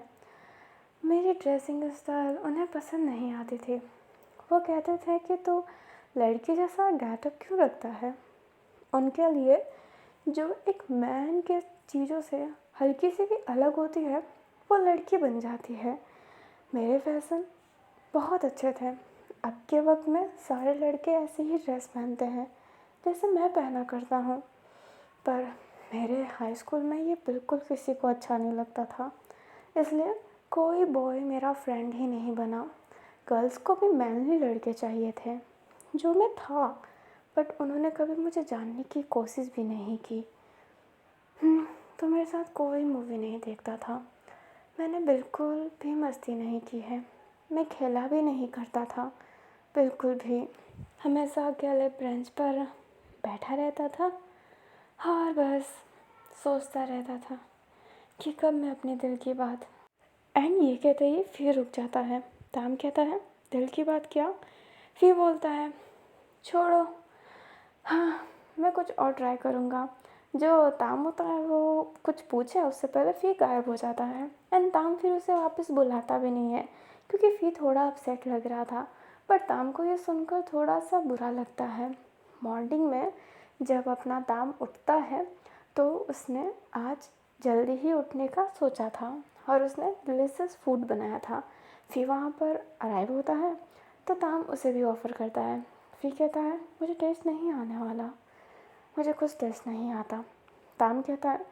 मेरी ड्रेसिंग स्टाइल उन्हें पसंद नहीं आती थी। वो कहते थे कि तू लड़की जैसा गेटअप क्यों रखता है। उनके लिए जो एक मैन के चीज़ों से हल्की सी भी अलग होती है वो लड़की बन जाती है। मेरे फैशन बहुत अच्छे थे। अब के वक्त में सारे लड़के ऐसे ही ड्रेस पहनते हैं जैसे मैं पहना करता हूँ, पर मेरे हाई स्कूल में ये बिल्कुल किसी को अच्छा नहीं लगता था, इसलिए कोई बॉय मेरा फ्रेंड ही नहीं बना। गर्ल्स को भी मैनली लड़के चाहिए थे, जो मैं था, बट उन्होंने कभी मुझे जानने की कोशिश भी नहीं की। तो मेरे साथ कोई मूवी नहीं देखता था। मैंने बिल्कुल भी मस्ती नहीं की है। मैं खेला भी नहीं करता था बिल्कुल भी। हमेशा अकेले बेंच पर बैठा रहता था और बस सोचता रहता था कि कब मैं अपने दिल की बात। एंड ये कहते ही फिर रुक जाता है। ताम कहता है, दिल की बात क्या? फिर बोलता है, छोड़ो, हाँ मैं कुछ और ट्राई करूँगा। जो ताम होता है वो कुछ पूछे उससे पहले फ़ी गायब हो जाता है एंड ताम फिर उसे वापस बुलाता भी नहीं है क्योंकि फ़ी थोड़ा अपसेट लग रहा था। पर ताम को ये सुनकर थोड़ा सा बुरा लगता है। मॉर्निंग में जब अपना ताम उठता है तो उसने आज जल्दी ही उठने का सोचा था और उसने डिलीशियस फूड बनाया था। फ़ी वहाँ पर अराइव होता है तो ताम उसे भी ऑफ़र करता है। फ़ी कहता है, मुझे टेस्ट नहीं आने वाला, मुझे कुछ टेस्ट नहीं आता। ताम कहता है,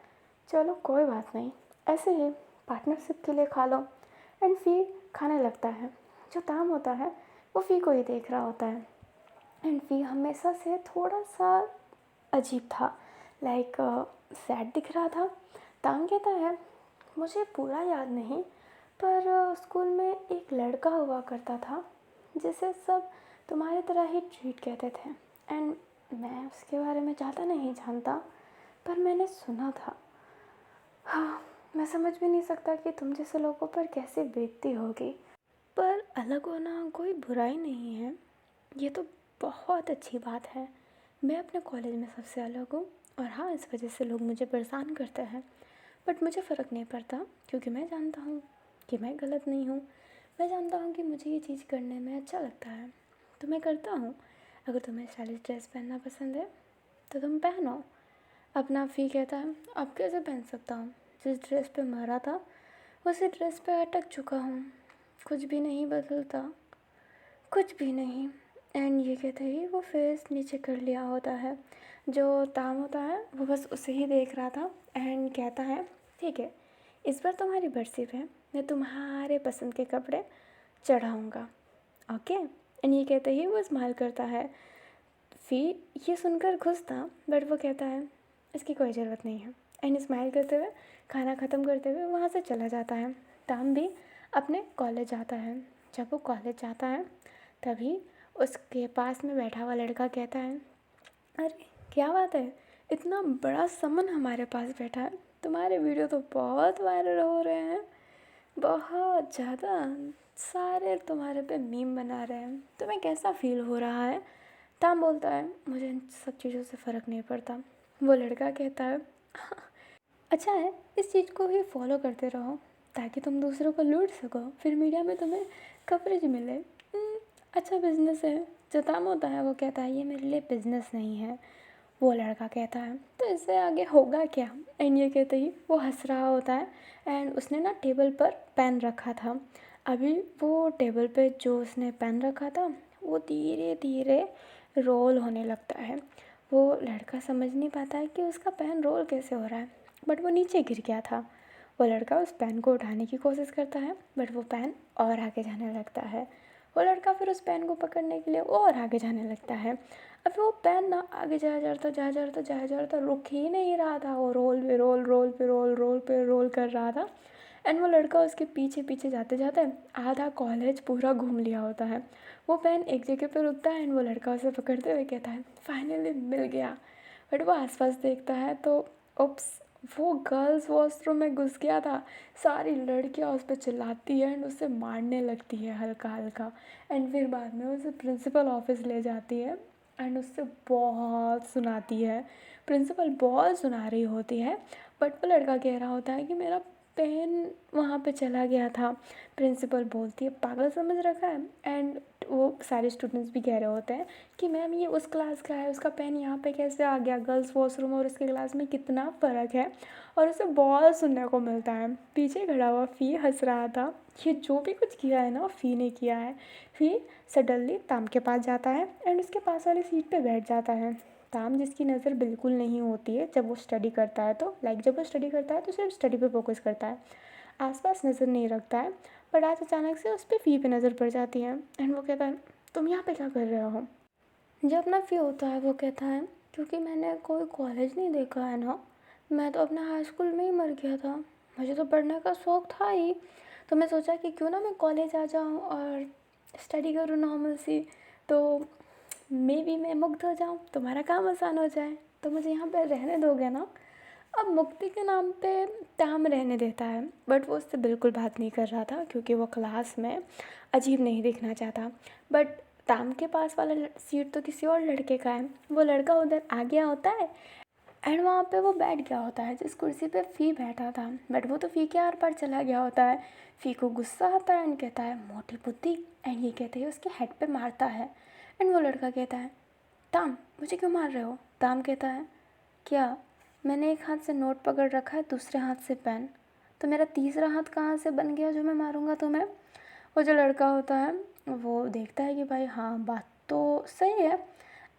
चलो कोई बात नहीं, ऐसे ही पार्टनरशिप के लिए खा लो। एंड फ़ी खाने लगता है। जो ताम होता है वो फ़ी को ही देख रहा होता है एंड फ़ी हमेशा से थोड़ा सा अजीब था, लाइक सैड दिख रहा था। ताम कहता है, मुझे पूरा याद नहीं, पर स्कूल में एक लड़का हुआ करता था जिसे सब तुम्हारी तरह ही ट्रीट कहते थे एंड मैं उसके बारे में ज़्यादा नहीं जानता, पर मैंने सुना था। हाँ, मैं समझ भी नहीं सकता कि तुम जैसे लोगों पर कैसे बीतती होगी, पर अलग होना कोई बुराई नहीं है, ये तो बहुत अच्छी बात है। मैं अपने कॉलेज में सबसे अलग हूँ और हाँ, इस वजह से लोग मुझे परेशान करते हैं, बट मुझे फ़र्क नहीं पड़ता क्योंकि मैं जानता हूँ कि मैं गलत नहीं हूँ। मैं जानता हूँ कि मुझे ये चीज़ करने में अच्छा लगता है तो मैं करता हूँ। अगर तुम्हें स्टाइलिश ड्रेस पहनना पसंद है तो तुम पहनो। अपना फ़ी कहता है, अब कैसे पहन सकता हूँ? जिस ड्रेस पे मरा था उसी ड्रेस पे अटक चुका हूँ, कुछ भी नहीं बदलता, कुछ भी नहीं। एंड ये कहते ही वो फेस नीचे कर लिया होता है। जो ताम होता है वो बस उसे ही देख रहा था एंड कहता है, ठीक है, इस बार तुम्हारी बरसी पे मैं तुम्हारे पसंद के कपड़े चढ़ाऊँगा, ओके। एंड ये कहते ही वो स्माइल करता है। फ़ी ये सुनकर खुश था बट वो कहता है, इसकी कोई ज़रूरत नहीं है। एंड स्माइल करते हुए खाना ख़त्म करते हुए वहाँ से चला जाता है। ताम भी अपने कॉलेज जाता है। जब वो कॉलेज जाता है तभी उसके पास में बैठा हुआ लड़का कहता है, अरे क्या बात है, इतना बड़ा समन हमारे पास बैठा है, तुम्हारे वीडियो तो बहुत वायरल हो रहे हैं, बहुत ज़्यादा, सारे तुम्हारे पे मीम बना रहे हैं, तुम्हें कैसा फील हो रहा है? ताम बोलता है, मुझे इन सब चीज़ों से फ़र्क नहीं पड़ता। वो लड़का कहता है, अच्छा है, इस चीज़ को ही फॉलो करते रहो, ताकि तुम दूसरों को लूट सको, फिर मीडिया में तुम्हें कवरेज मिले। अच्छा बिजनेस है। जो काम होता है वो कहता है ये मेरे लिए बिजनेस नहीं है। वो लड़का कहता है तो इससे आगे होगा क्या। एंड ये कहते ही वो हंस रहा होता है। एंड उसने ना टेबल पर पेन रखा था। अभी वो टेबल पे जो उसने पेन रखा था वो धीरे धीरे रोल होने लगता है। वो लड़का समझ नहीं पाता है कि उसका पेन रोल कैसे हो रहा है, बट वो नीचे गिर गया था। वो लड़का उस पेन को उठाने की कोशिश करता है, बट वो पेन और आगे जाने लगता है। वो लड़का फिर उस पेन को पकड़ने के लिए और आगे जाने लगता है। अब वो पेन ना आगे जाया जा रहा था, रुक ही नहीं रहा था। वो रोल पे रोल, रोल पे रोल, रोल पे रोल कर रहा था। एंड वो लड़का उसके पीछे पीछे जाते जाते आधा कॉलेज पूरा घूम लिया होता है। वो पेन एक जगह पर रुकता है एंड वो लड़का उसे पकड़ते हुए कहता है फाइनली मिल गया। बट वो आसपास देखता है तो उप्स, वो गर्ल्स वॉशरूम में घुस गया था। सारी लड़कियां उस पर चिल्लाती है एंड उसे मारने लगती है हल्का हल्का। एंड फिर बाद में उसे प्रिंसिपल ऑफिस ले जाती है एंड उससे बहुत सुनाती है। प्रिंसिपल बहुत सुना रही होती है, बट वो लड़का कह रहा होता है कि मेरा पेन वहाँ पे चला गया था। प्रिंसिपल बोलती है पागल समझ रखा है। एंड वो सारे स्टूडेंट्स भी कह रहे होते हैं कि मैम ये उस क्लास का है, उसका पेन यहाँ पे कैसे आ गया, गर्ल्स वॉशरूम और उसके क्लास में कितना फ़र्क है। और उसे बहुत सुनने को मिलता है। पीछे खड़ा हुआ फ़ी हंस रहा था। ये जो भी कुछ किया है ना फ़ी ने किया है। फ़ी सडनली ताम के पास जाता है एंड उसके पास वाली सीट पे बैठ जाता है। ताम जिसकी नज़र बिल्कुल नहीं होती है जब वो स्टडी करता है, तो जब वो स्टडी करता है तो सिर्फ स्टडी पे फोकस करता है, आसपास नज़र नहीं रखता है। बट आज अचानक से उस पर फ़ी पे नज़र पड़ जाती है एंड वो कहता है तुम यहाँ पे क्या कर रहे हो। जो अपना फ़ी होता है वो कहता है क्योंकि मैंने कोई कॉलेज नहीं देखा है ना, मैं तो अपने हाई स्कूल में ही मर गया था। मुझे तो पढ़ने का शौक़ था ही, तो मैं सोचा कि क्यों ना मैं कॉलेज आ जाऊँ और स्टडी करूँ नॉर्मल सी, तो मे बी मैं मुक्त हो जाऊँ, तुम्हारा काम आसान हो जाए, तो मुझे यहाँ पर रहने दोगे ना। अब मुक्ति के नाम पे ताम रहने देता है, बट वो उससे बिल्कुल बात नहीं कर रहा था क्योंकि वो क्लास में अजीब नहीं दिखना चाहता। बट ताम के पास वाला सीट तो किसी और लड़के का है। वो लड़का उधर आ गया होता है एंड वहाँ पे वो बैठ गया होता है जिस कुर्सी पे फ़ी बैठा था, बट वो तो फ़ी के आर पार चला गया होता है। फ़ी को गुस्सा आता है एंड कहता है मोटी बुद्धि, एंड ये कहते हैं उसके हेड पे मारता है। एंड वो लड़का कहता है ताम मुझे क्यों मार रहे हो। ताम कहता है क्या, मैंने एक हाथ से नोट पकड़ रखा है, दूसरे हाथ से पेन, तो मेरा तीसरा हाथ कहाँ से बन गया जो मैं मारूंगा तुम्हें। वो जो लड़का होता है वो देखता है कि भाई हाँ बात तो सही है,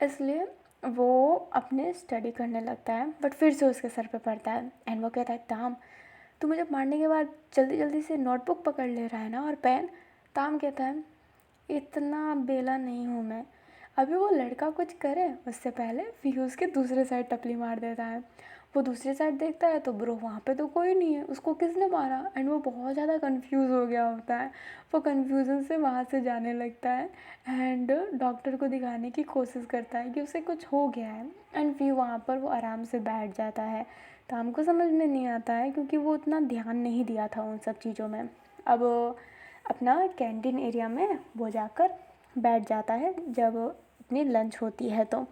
इसलिए वो अपने स्टडी करने लगता है। बट फिर से उसके सर पे पड़ता है एंड वो कहता है ताम तू मुझे मारने के बाद जल्दी जल्दी से नोटबुक पकड़ ले रहा है ना और पेन। ताम कहता है इतना बेला नहीं हूँ मैं। अभी वो लड़का कुछ करे उससे पहले फ्यूज़ के दूसरे साइड टपली मार देता है। वो दूसरी साइड देखता है तो ब्रो वहाँ पे तो कोई नहीं है, उसको किसने मारा। एंड वो बहुत ज़्यादा कंफ्यूज हो गया होता है। वो कंफ्यूजन से वहाँ से जाने लगता है एंड डॉक्टर को दिखाने की कोशिश करता है कि उसे कुछ हो गया है। एंड फिर वहाँ पर वो आराम से बैठ जाता है। तो हमको समझ में नहीं आता है क्योंकि वो उतना ध्यान नहीं दिया था उन सब चीज़ों में। अब अपना कैंटीन एरिया में वो जाकर बैठ जाता है जब अपनी लंच होती है। तो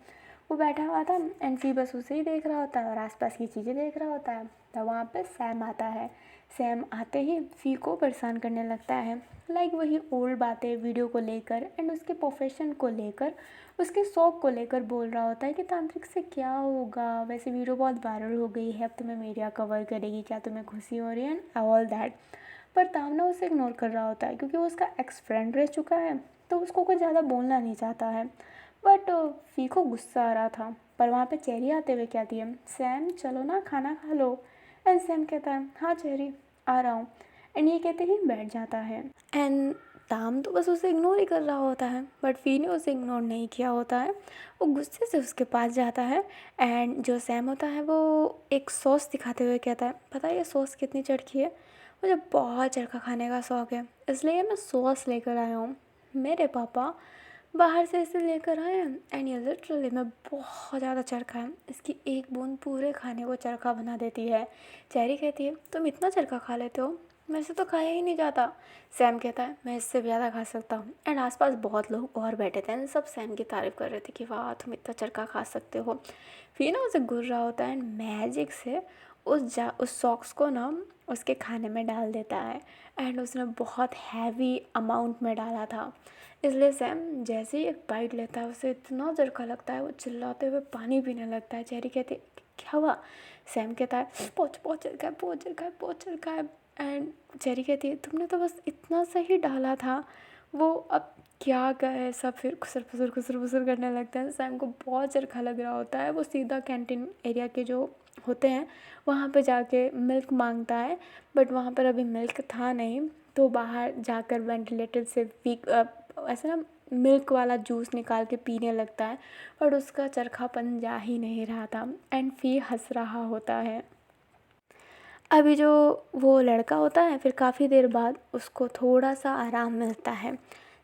वो बैठा हुआ था एंड फ़ी बस उसे ही देख रहा होता है और आसपास की चीज़ें देख रहा होता है। तब वहाँ पे सैम आता है। सैम आते ही फ़ी को परेशान करने लगता है, वही ओल्ड बातें वीडियो को लेकर एंड उसके प्रोफेशन को लेकर, उसके शौक़ को लेकर बोल रहा होता है कि तांत्रिक से क्या होगा, वैसे वीडियो बहुत वायरल हो गई है, अब तुम्हें मीडिया कवर करेगी, क्या तुम्हें खुशी हो रही है एंड ऑल दैट। पर तामना उसे इग्नोर कर रहा होता है क्योंकि वो उसका एक्स फ्रेंड रह चुका है, तो उसको कुछ ज़्यादा बोलना नहीं चाहता है। बट फ़ी को गुस्सा आ रहा था। पर वहाँ पे चेरी आते हुए कहती है सैम चलो ना खाना खा लो। एंड सैम कहता है हाँ चेरी आ रहा हूँ, एंड ये कहते ही बैठ जाता है। एंड ताम तो बस उसे इग्नोर ही कर रहा होता है, बट फ़ी ने उसे इग्नोर नहीं किया होता है। वो गुस्से से उसके पास जाता है एंड जो सैम होता है वो एक सॉस दिखाते हुए कहता है पता है ये सॉस कितनी चटकी है, मुझे बहुत चरखा खाने का शौक़ है, इसलिए मैं सॉस लेकर आया हूँ। मेरे पापा बाहर से इसे लेकर आए हैं एंड ये लिटरली में बहुत ज़्यादा चरखा है, इसकी एक बूंद पूरे खाने को चरखा बना देती है। चेरी कहती है तुम इतना चरखा खा लेते हो, मेरे से तो खाया ही नहीं जाता। सैम कहता है मैं इससे ज़्यादा खा सकता हूँ। एंड आसपास बहुत लोग और बैठे थे एंड सब सैम की तारीफ़ कर रहे थे कि वाह तुम इतना चरखा खा सकते हो। फिर ना उसे घूर रहा होता है एंड मैजिक से उस सॉक्स को ना उसके खाने में डाल देता है। एंड उसने बहुत हैवी अमाउंट में डाला था, इसलिए सैम जैसे ही एक बाइट लेता है उसे इतना चरखा लगता है, वो चिल्लाते हुए पानी पीने लगता है। चेरी कहती है क्या हुआ? सैम कहता है बहुत बहुत चरखा है, बहुत चरखा है, बहुत चरखा है। एंड चेरी कहती है तुमने तो बस इतना सही डाला था, वो अब क्या कहे। सब फिर खुसर फुसर करने लगते हैं। सैम को बहुत चरखा लग रहा होता है। वो सीधा कैंटीन एरिया के जो होते हैं वहाँ पे जाके मिल्क मांगता है, बट वहाँ पर अभी मिल्क था नहीं, तो बाहर जाकर वेंटिलेटर से ऐसे ना मिल्क वाला जूस निकाल के पीने लगता है, और उसका चरखापन जा ही नहीं रहा था। एंड फी हंस रहा होता है। अभी जो वो लड़का होता है फिर काफ़ी देर बाद उसको थोड़ा सा आराम मिलता है।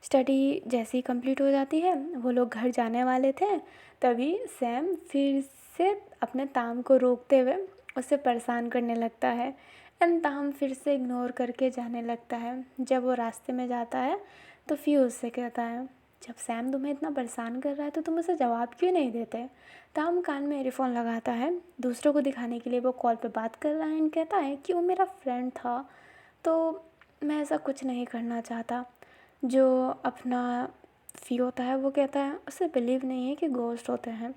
स्टडी जैसे ही कंप्लीट हो जाती है, वो लोग घर जाने वाले थे, तभी सैम फिर से अपने ताम को रोकते हुए उसे परेशान करने लगता है। एंड ताम फिर से इग्नोर करके जाने लगता है। जब वो रास्ते में जाता है तो फिर उससे कहता है जब सैम तुम्हें इतना परेशान कर रहा है तो तुम उसे जवाब क्यों नहीं देते? ताम कान में ईयरफोन लगाता है। दूसरों को दिखाने के लिए वो कॉल पे बात कर रहा है एंड कहता है कि वो मेरा फ्रेंड था, तो मैं ऐसा कुछ नहीं करना चाहता। जो अपना फी होता है वो कहता है उसे बिलीव नहीं है कि घोस्ट होते हैं,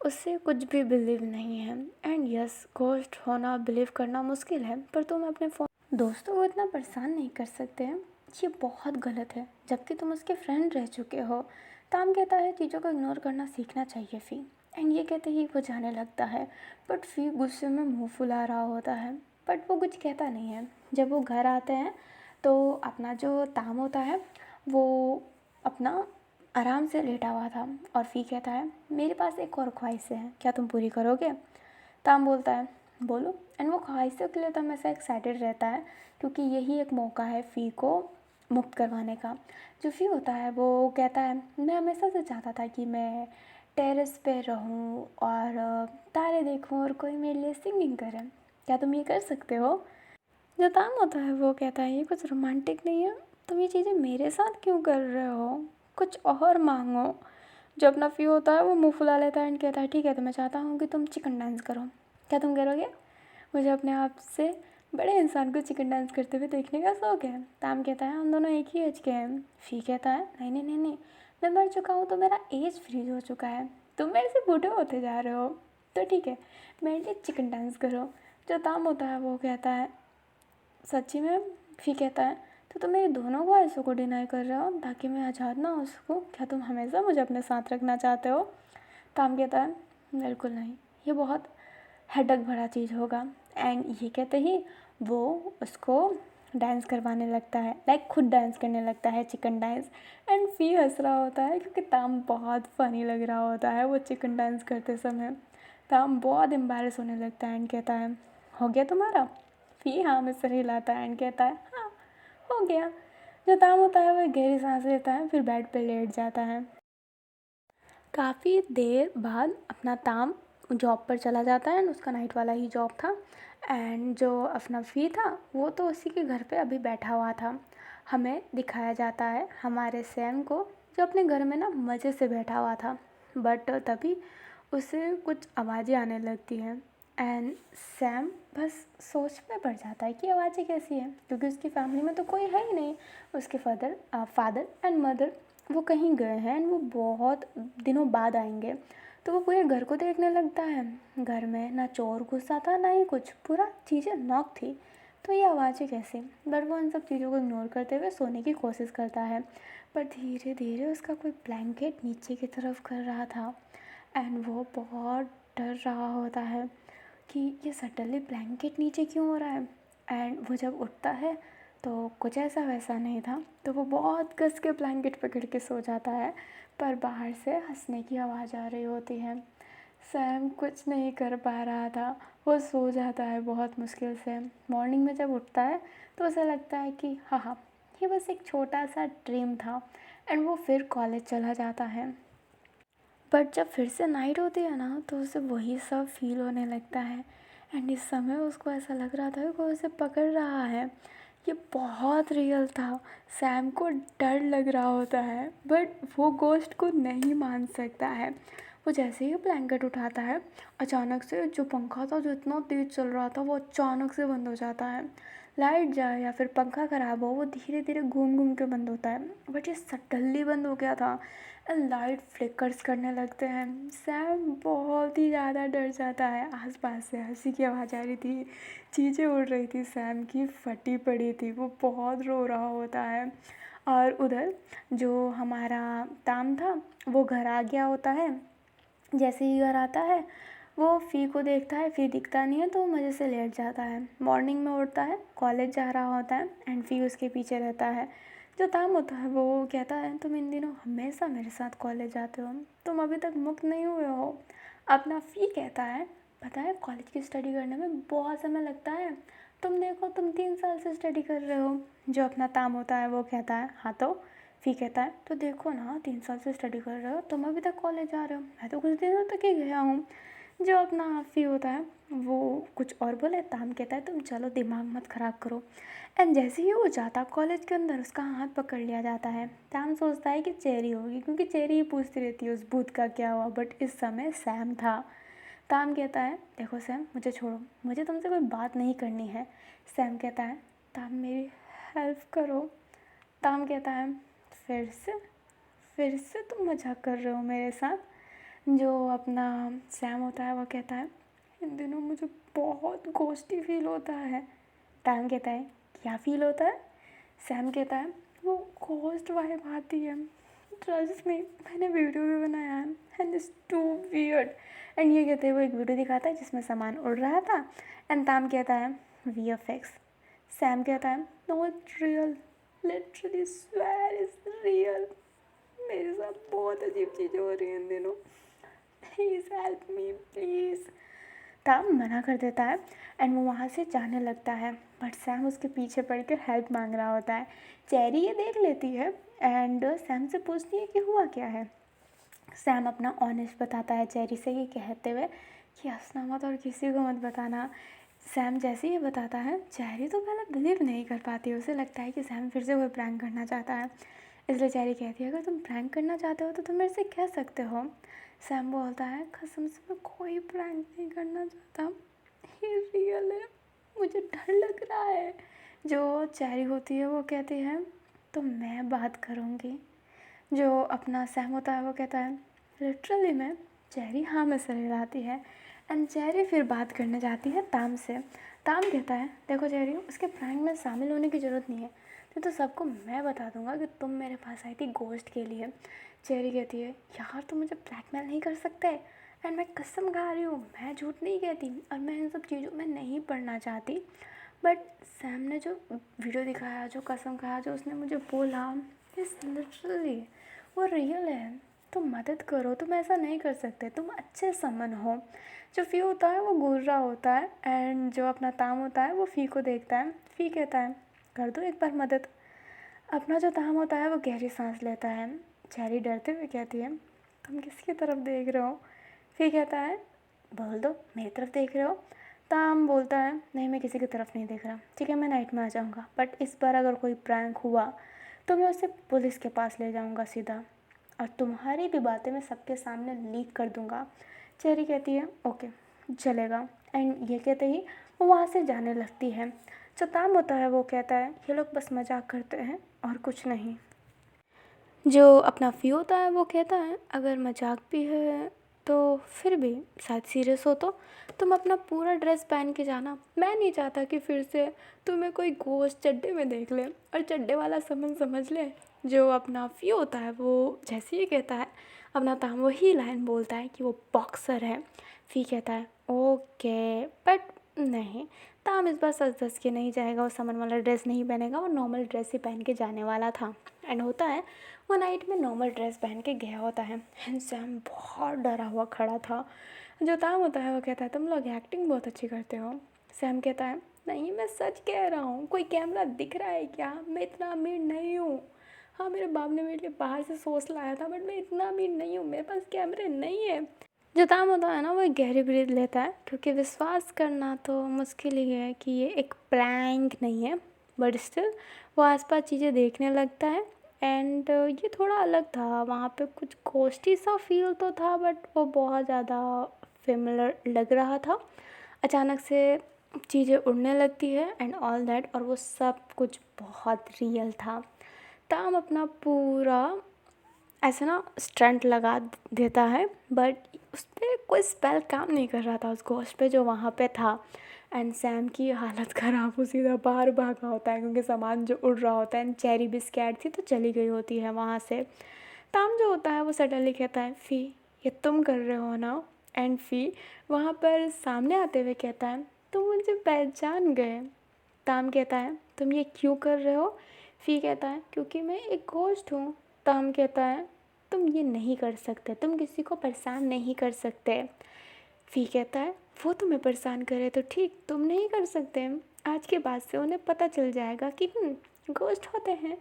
उससे कुछ भी बिलीव नहीं है। एंड यस, घोस्ट होना बिलीव करना मुश्किल है, पर तुम अपने फ़ोन दोस्तों को इतना परेशान नहीं कर सकते हैं, ये बहुत गलत है, जबकि तुम उसके फ्रेंड रह चुके हो। ताम कहता है चीज़ों को इग्नोर करना सीखना चाहिए फ़ी। एंड ये कहते ही वो जाने लगता है, बट फ़ी गुस्से में मुंह फुला रहा होता है, बट वो कुछ कहता नहीं है। जब वो घर आते हैं तो अपना जो ताम होता है वो अपना आराम से लेटा हुआ था, और फ़ी कहता है मेरे पास एक और ख्वाहिशें हैं, क्या तुम पूरी करोगे? ताम बोलता है बोलो। एंड वो ख्वाहिशों के लिए तो हमेशा एक्साइटेड रहता है, क्योंकि यही एक मौका है फ़ी को मुक्त करवाने का। जो फ़ी होता है वो कहता है मैं हमेशा से चाहता था कि मैं टेरेस पे रहूं और तारे देखूं और कोई मेरे लिए सिंगिंग करे, क्या तुम ये कर सकते हो? जो ताम होता है वो कहता है ये कुछ रोमांटिक नहीं है, तुम ये चीज़ें मेरे साथ क्यों कर रहे हो, कुछ और मांगो। जो अपना फ़ी होता है वो मुंह फुला लेता है एंड कहता है ठीक है, तो मैं चाहता हूँ कि तुम चिकन डांस करो, क्या तुम करोगे? मुझे अपने आप से बड़े इंसान को चिकन डांस करते हुए देखने का शौक है। ताम कहता है हम दोनों एक ही एज के हैं। फ़ी कहता है नहीं नहीं नहीं नहीं, मैं मर चुका हूँ तो मेरा एज फ्रीज हो चुका है, तुम मेरे से बूढ़े होते जा रहे हो, तो ठीक है मेरे लिए चिकन डांस करो। जो ताम होता है वो कहता है सच्ची में? फ़ी कहता है तो तुम मेरी दोनों ख्वाहिशों को डिनाई कर रहे हो ताकि मैं आज़ाद ना हो सकूँ, क्या तुम हमेशा मुझे अपने साथ रखना चाहते हो? ताम कहता है बिल्कुल नहीं, ये बहुत हेडक भरा चीज़ होगा। एंड ये कहते ही वो उसको डांस करवाने लगता है, लाइक खुद डांस करने लगता है, चिकन डांस। एंड फ़ी हंस रहा होता है क्योंकि ताम बहुत फ़नी लग रहा होता है वो चिकन डांस करते समय। ताम बहुत एम्बैरस होने लगता है एंड कहता है हो गया तुम्हारा? फ़ी हाँ में सर हिलाता है एंड कहता है हाँ हो गया। जो ताम होता है वह गहरी सांस लेता है, फिर बेड पे लेट जाता है। काफ़ी देर बाद अपना ताम जॉब पर चला जाता है एंड उसका नाइट वाला ही जॉब था। एंड जो अपना फ़ी था वो तो उसी के घर पे अभी बैठा हुआ था। हमें दिखाया जाता है हमारे सैम को, जो अपने घर में ना मज़े से बैठा हुआ था, बट तभी उसे कुछ आवाज़ें आने लगती हैं। एंड सैम बस सोच में पड़ जाता है कि आवाज़ें कैसी हैं, क्योंकि उसकी फैमिली में तो कोई है ही नहीं। उसके फादर एंड मदर वो कहीं गए हैं एंड वो बहुत दिनों बाद आएंगे। तो वो पूरे घर को देखने लगता है। घर में ना चोर घुसा था ना ही कुछ, पूरा चीज़ें नॉक थी, तो ये आवाज़ें कैसे? बट वो उन सब चीज़ों को इग्नोर करते हुए सोने की कोशिश करता है, पर धीरे धीरे उसका कोई ब्लैंकेट नीचे की तरफ कर रहा था। एंड वो बहुत डर रहा होता है कि ये सडनली ब्लैंकेट नीचे क्यों हो रहा है। एंड वो जब उठता है तो कुछ ऐसा वैसा नहीं था, तो वो बहुत कस के ब्लैंकेट पकड़ के सो जाता है, पर बाहर से हंसने की आवाज़ आ रही होती है। सैम कुछ नहीं कर पा रहा था, वो सो जाता है बहुत मुश्किल से। मॉर्निंग में जब उठता है तो उसे लगता है कि हाँ, ये बस एक छोटा सा ड्रीम था। एंड वो फिर कॉलेज चला जाता है। बट जब फिर से नाइट होती है ना तो उसे वही सब फील होने लगता है। एंड इस समय उसको ऐसा लग रहा था कि कोई उसे पकड़ रहा है। ये बहुत रियल था। सैम को डर लग रहा होता है, बट वो गोश्त को नहीं मान सकता है। वो जैसे ही ब्लैंकेट उठाता है, अचानक से जो पंखा था जो इतना तेज़ चल रहा था वो अचानक से बंद हो जाता है। लाइट जाए या फिर पंखा ख़राब हो, वो धीरे धीरे घूम घूम के बंद होता है, बट ये सडनली बंद हो गया था एंड लाइट फ्लिकर्स करने लगते हैं। सैम बहुत ही ज़्यादा डर जाता है। आसपास से हंसी की आवाज़ आ रही थी, चीज़ें उड़ रही थी, सैम की फटी पड़ी थी, वो बहुत रो रहा होता है। और उधर जो हमारा ताम था वो घर आ गया होता है। जैसे ही घर आता है वो फ़ी को देखता है, फ़ी दिखता नहीं है तो वो मज़े से लेट जाता है। मॉर्निंग में उठता है, कॉलेज जा रहा होता है एंड फ़ी उसके पीछे रहता है। जो ताम होता है वो कहता है, तुम इन दिनों हमेशा मेरे साथ कॉलेज जाते हो, तुम अभी तक मुक्त नहीं हुए हो। अपना फ़ी कहता है, पता है कॉलेज की स्टडी करने में बहुत समय लगता है, तुम देखो तुम 3 साल से स्टडी कर रहे हो। जो अपना ताम होता है वो कहता है, हाँ तो फ़ी कहता है, तो देखो ना 3 साल से स्टडी कर रहे हो, तुम अभी तक कॉलेज जा रहे हो, मैं तो कुछ दिनों तक ही गया हूँ। जो अपना फ़ी होता है वो कुछ और बोले, ताम कहता है तुम चलो दिमाग मत ख़राब करो। एंड जैसे ही वो जाता कॉलेज के अंदर उसका हाथ पकड़ लिया जाता है। ताम सोचता है कि चेरी होगी, क्योंकि चेरी ही पूछती रहती है उस भूत का क्या हुआ, बट इस समय सैम था। ताम कहता है, देखो सैम मुझे छोड़ो, मुझे तुमसे कोई बात नहीं करनी है। सैम कहता है, ताम मेरी हेल्प करो। ताम कहता है, फिर से तुम मजाक कर रहे हो मेरे साथ। जो अपना सैम होता है वो कहता है, इन दिनों मुझे बहुत घोस्टी फील होता है। ताम कहता है, क्या फील होता है? सैम कहता है, वो घोस्ट वाइब आती है, ट्रस्ट मी, मैंने वीडियो भी बनाया है and it's too weird. And ये कहते हुए वो एक वीडियो दिखाता है जिसमें सामान उड़ रहा था एंड ताम कहता है, VFX। सैम कहता है, no it's real, literally swear is real, मेरे साथ बहुत अजीब चीज़ें हो रही हैं इन दिनों, प्लीज़ हेल्प मी प्लीज़। ताम मना कर देता है एंड वो वहाँ से जाने लगता है, बट सैम उसके पीछे पड़ कर हेल्प मांग रहा होता है। चेरी ये देख लेती है एंड सैम से पूछती है कि हुआ क्या है। सैम अपना ऑनेस्ट बताता है चेरी से, ये कहते हुए कि हंसना मत और किसी को मत बताना। सैम जैसे ही ये बताता है, चेरी तो पहले बिलीव नहीं कर पाती, उसे लगता है कि सैम फिर से कोई प्रैंक करना चाहता है। इसलिए चेरी कहती है, अगर तुम प्रैंक करना चाहते हो तो तुम मेरे से कह सकते हो। सैम बोलता है, कसम से मैं कोई प्रैंक नहीं करना चाहता, ये रियल है, मुझे डर लग रहा है। जो चेरी होती है वो कहती है, तो मैं बात करूँगी। जो अपना सैम होता है वो कहता है, लिटरली में। चेरी हाँ में सर हिलाती है एंड चेरी फिर बात करने जाती है ताम से। ताम कहता है, देखो चेरी, उसके प्रैंक में शामिल होने की ज़रूरत नहीं है, तो सबको मैं बता दूंगा कि तुम मेरे पास आई थी गोश्त के लिए। चेरी कहती है, यार तुम मुझे ब्लैकमेल नहीं कर सकते, एंड मैं कसम खा रही हूँ मैं झूठ नहीं कहती और मैं इन सब चीज़ों में नहीं पढ़ना चाहती। बट सैम ने जो वीडियो दिखाया, जो कसम खाया, जो उसने मुझे बोला, इस लिटरली वो रियल है। तुम मदद करो, तुम ऐसा नहीं कर सकते, तुम अच्छे समन हो। जो फ़ी होता है वो घूर रहा होता है एंड जो अपना ताम होता है वो फ़ी को देखता है। फ़ी कहता है, कर दो एक बार मदद। अपना जो ताम होता है वो गहरी सांस लेता है। चेरी डरते हुए कहती है, तुम किसकी तरफ देख रहे हो? फ़ी कहता है, बोल दो मेरी तरफ देख रहे हो। ताम बोलता है, नहीं मैं किसी की तरफ नहीं देख रहा, ठीक है मैं नाइट में आ जाऊँगा, बट इस बार अगर कोई प्रैंक हुआ तो मैं उसे पुलिस के पास ले जाऊँगा सीधा, और तुम्हारी भी बातें मैं सबके सामने लीक कर दूँगा। चेरी कहती है, ओके चलेगा। एंड ये कहते ही वो वहाँ से जाने लगती है। जो ताम होता है वो कहता है, ये लोग बस मजाक करते हैं और कुछ नहीं। जो अपना फ़ी होता है वो कहता है, अगर मजाक भी है तो फिर भी शायद सीरियस हो तो तुम अपना पूरा ड्रेस पहन के जाना, मैं नहीं चाहता कि फिर से तुम्हें कोई घोस्ट चड्डे में देख ले और चड्डे वाला समन समझ ले। जो अपना फ़ी होता है वो जैसे ही कहता है, अपना ताम वही लाइन बोलता है कि वो बॉक्सर है। फ़ी कहता है, ओके, बट नहीं, ताम इस बार सच धस के नहीं जाएगा, वो समन वाला ड्रेस नहीं पहनेगा, वो नॉर्मल ड्रेस ही पहन के जाने वाला था। एंड होता है वो नाइट में नॉर्मल ड्रेस पहन के गया होता है एंड सैम बहुत डरा हुआ खड़ा था। जो ताम होता है वो कहता है, तुम लोग एक्टिंग बहुत अच्छी करते हो। सैम कहता है, नहीं मैं सच कह रहा हूँ, कोई कैमरा दिख रहा है क्या? मैं इतना अमीर नहीं हूँ। हाँ मेरे बाप ने मेरे लिए बाहर से सोर्स लाया था, बट मैं इतना अमीर नहीं हूँ, मेरे पास कैमरे नहीं है। जो ताम होता है ना वो एक गहरी ब्रीथ लेता है, क्योंकि विश्वास करना तो मुश्किल ही है कि ये एक प्रैंक नहीं है, बट स्टिल वो आसपास चीज़ें देखने लगता है एंड ये थोड़ा अलग था, वहाँ पे कुछ घोस्टी सा फील तो था बट वो बहुत ज़्यादा फेमिलर लग रहा था। अचानक से चीज़ें उड़ने लगती है एंड ऑल दैट, और वो सब कुछ बहुत रियल था। ताम अपना पूरा ऐसे ना स्टंट लगा देता है बट उस पर कोई स्पेल काम नहीं कर रहा था उस घोस्ट पे जो वहाँ पे था। एंड सैम की हालत ख़राब, वो सीधा बाहर भागा होता है क्योंकि सामान जो उड़ रहा होता है। एंड चेरी भी स्कैड थी तो चली गई होती है वहाँ से। ताम जो होता है वो सडनली कहता है, फ़ी ये तुम कर रहे हो ना। एंड फ़ी वहाँ पर सामने आते हुए कहता है, तुम मुझे पहचान गए। ताम कहता है, तुम ये क्यों कर रहे हो। फ़ी कहता है, क्योंकि मैं एक घोस्ट हूँ। ताम कहता है, तुम ये नहीं कर सकते, तुम किसी को परेशान नहीं कर सकते। फ़ी कहता है, वो तुम्हें परेशान करे तो ठीक, तुम नहीं कर सकते। आज के बाद से उन्हें पता चल जाएगा कि घोस्ट होते हैं।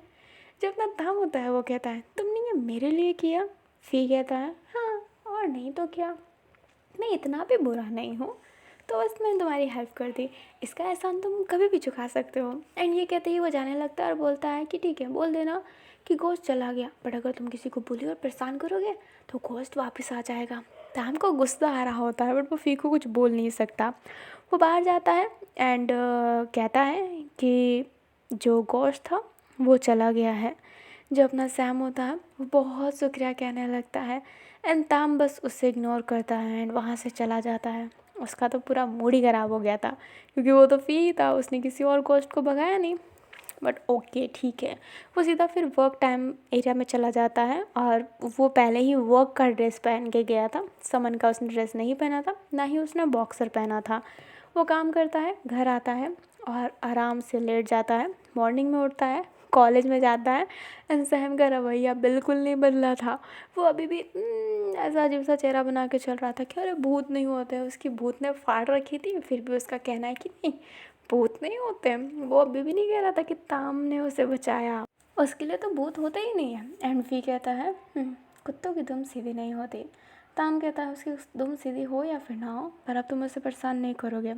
जब अपना दाम होता है वो कहता है, तुमने ये मेरे लिए किया। फ़ी कहता है, हाँ और नहीं तो क्या, मैं इतना भी बुरा नहीं हूँ, तो बस मैंने तुम्हारी हेल्प कर दी, इसका एहसान तुम कभी भी चुका सकते हो। एंड ये कहते ही वो जाने लगता है और बोलता है कि ठीक है, बोल देना कि घोस्ट चला गया, बट अगर तुम किसी को बुली और परेशान करोगे तो घोस्ट वापस आ जाएगा। ताम को गुस्सा आ रहा होता है बट वो फ़ी को कुछ बोल नहीं सकता। वो बाहर जाता है एंड कहता है कि जो घोस्ट था वो चला गया है। जो अपना सैम होता है वो बहुत शुक्रिया कहने लगता है एंड ताम बस उसे इग्नोर करता है एंड वहाँ से चला जाता है। उसका तो पूरा मूड ही ख़राब हो गया था क्योंकि वो तो फ़ी ही था, उसने किसी और घोस्ट को भगाया नहीं। बट ओके ठीक है, वो सीधा फिर वर्क टाइम एरिया में चला जाता है और वो पहले ही वर्क का ड्रेस पहन के गया था। समन का उसने ड्रेस नहीं पहना था, ना ही उसने बॉक्सर पहना था। वो काम करता है, घर आता है और आराम से लेट जाता है। मॉर्निंग में उठता है, कॉलेज में जाता है एंड सहम का रवैया बिल्कुल नहीं बदला था। वो अभी भी ऐसा अजीब सा चेहरा बना के चल रहा था कि अरे भूत नहीं होते हैं। उसकी भूत ने फाड़ रखी थी, फिर भी उसका कहना है कि नहीं भूत नहीं होते। वो अभी भी नहीं कह रहा था कि ताम ने उसे बचाया, उसके लिए तो भूत होते ही नहीं है। एंड वी कहता है, कुत्तों की दुम सीधी नहीं होती। ताम कहता है, उसकी दुम सीधी हो या फिर ना हो, पर अब तुम उसे परेशान नहीं करोगे।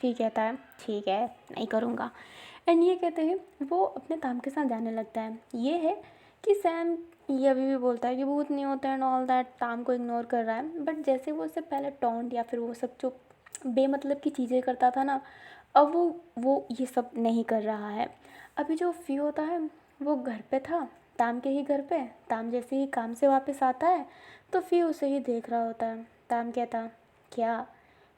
फ़ी कहता है, ठीक है नहीं करूँगा। एंड ये कहते हैं वो अपने ताम के साथ जाने लगता है। ये है कि सैम ये अभी भी बोलता है कि भूत नहीं होता एंड ऑल दैट, ताम को इग्नोर कर रहा है। बट जैसे वो उससे पहले टॉन्ट या फिर वो सब जो बेमतलब की चीज़ें करता था ना, अब वो ये सब नहीं कर रहा है। अभी जो फ़ी होता है वो घर पे था, ताम के ही घर पे। ताम जैसे ही काम से वापस आता है तो फ़ी उसे ही देख रहा होता है। ताम कहता है, क्या।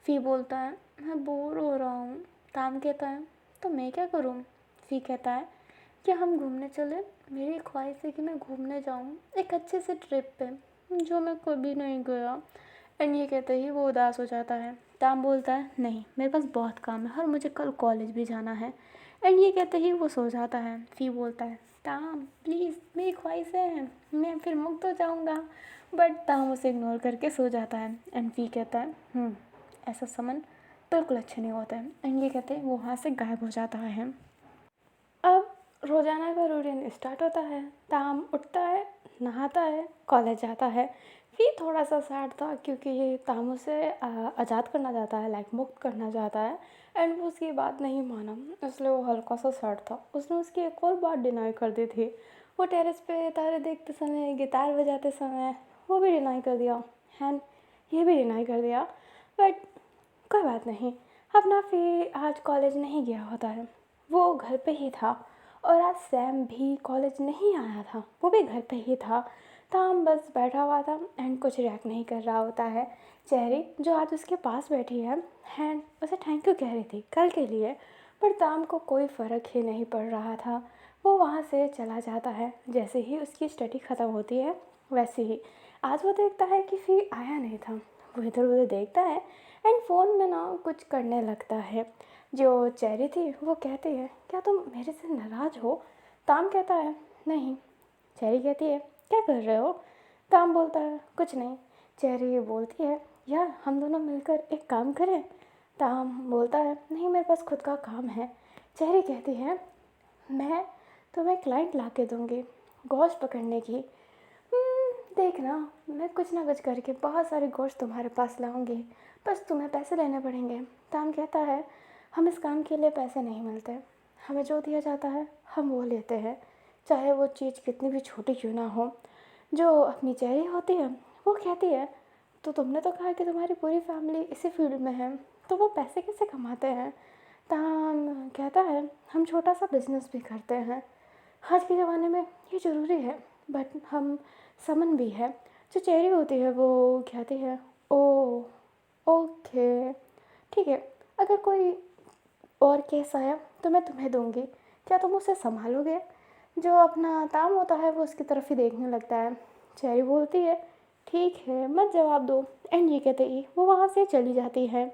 फ़ी बोलता है, मैं बोर हो रहा हूँ। ताम कहता है, तो मैं क्या करूँ। फ़ी कहता है, क्या हम घूमने चले। मेरी ख्वाहिश है कि मैं घूमने जाऊँ एक अच्छे से ट्रिप पे, जो मैं कभी नहीं गया। एंड ये कहते ही वो उदास हो जाता है। ताम बोलता है, नहीं मेरे पास बहुत काम है और मुझे कल कॉलेज भी जाना है। एंड ये कहते ही वो सो जाता है। फ़ी बोलता है, ताम प्लीज़ मेरी ख्वाहिशें हैं, मैं फिर मुक्त हो जाऊँगा। बट ताम उसे इग्नोर करके सो जाता है। एंड फ़ी कहता है, ऐसा समन बिल्कुल अच्छे नहीं होता है। एंड ये कहते वो वहाँ से गायब हो जाता है। अब रोज़ाना का रूटीन स्टार्ट होता है। ताम उठता है, नहाता है, कॉलेज जाता है। फ़ी थोड़ा सा सैड था क्योंकि ताम उसे आज़ाद करना चाहता है, लाइक मुक्त करना चाहता है। एंड वो उसकी बात नहीं माना, इसलिए वो हल्का सा सैड था। उसने उसकी एक और बात डिनाई कर दी थी। वो टेरेस पे तारे देखते समय, गिटार बजाते समय, वो भी डिनाई कर दिया एंड ये भी डिनाई कर दिया। बट कोई बात नहीं, अपना फ़ी आज कॉलेज नहीं गया होता है, वो घर पे ही था। और आज सैम भी कॉलेज नहीं आया था, वो भी घर पे ही था। ताम बस बैठा हुआ था एंड कुछ रिएक्ट नहीं कर रहा होता है। चेरी जो आज उसके पास बैठी है एंड उसे थैंक यू कह रही थी कल के लिए, पर ताम को कोई फ़र्क ही नहीं पड़ रहा था। वो वहाँ से चला जाता है। जैसे ही उसकी स्टडी ख़त्म होती है वैसे ही आज वो देखता है कि फ़ी आया नहीं था। वो इधर उधर देखता है एंड फ़ोन में ना कुछ करने लगता है। जो चेरी थी वो कहती है, क्या तुम मेरे से नाराज़ हो। ताम कहता है, नहीं। चेरी कहती है, क्या कर रहे हो। ताम बोलता है, कुछ नहीं। चेरी बोलती है, यार हम दोनों मिलकर एक काम करें। ताम बोलता है, नहीं मेरे पास खुद का काम है। चेरी कहती है, मैं तुम्हें क्लाइंट ला के दूँगी घोस्ट पकड़ने की। देखना मैं कुछ ना कुछ करके बहुत सारे घोस्ट तुम्हारे पास लाऊंगी, बस तुम्हें पैसे लेने पड़ेंगे। ताम कहता है, हम इस काम के लिए पैसे नहीं मिलते, हमें जो दिया जाता है हम वो लेते हैं। चाहे वो चीज़ कितनी भी छोटी क्यों ना हो। जो अपनी चेरी होती है वो कहती है, तो तुमने तो कहा कि तुम्हारी पूरी फैमिली इसी फील्ड में है, तो वो पैसे कैसे कमाते हैं। ताम कहता है, हम छोटा सा बिजनेस भी करते हैं, आज के ज़माने में ये ज़रूरी है, बट हम समन भी है। जो चेरी होती है वो कहती है, ओ ओके ठीक है, अगर कोई और केस आया तो मैं तुम्हें दूंगी, क्या तुम उसे संभालोगे। जो अपना ताम होता है वो उसकी तरफ ही देखने लगता है। चेरी बोलती है, ठीक है मत जवाब दो। एंड ये कहते ही वो वहाँ से चली जाती है।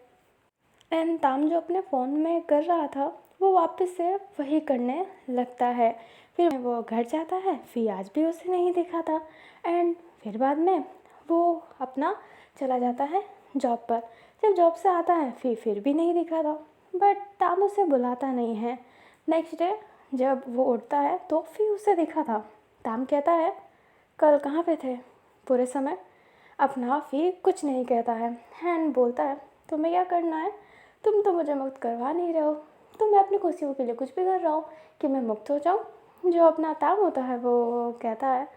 एंड ताम जो अपने फ़ोन में कर रहा था वो वापस से वही करने लगता है। फिर वो घर जाता है, फिर आज भी उसे नहीं दिखा था। एंड फिर बाद में वो अपना चला जाता है जॉब पर। जब जॉब से आता है फिर भी नहीं दिखा था, बट ताम उसे बुलाता नहीं है। नेक्स्ट डे जब वो उठता है तो फिर उसे दिखा था। ताम कहता है, कल कहाँ पे थे पूरे समय। अपना फी कुछ नहीं कहता है एंड बोलता है, तुम्हें क्या करना है, तुम तो मुझे मुक्त करवा नहीं रहे हो, तो मैं अपनी खुशियों के लिए कुछ भी कर रहा हूँ कि मैं मुक्त हो जाऊँ। जो अपना ताम होता है वो कहता है,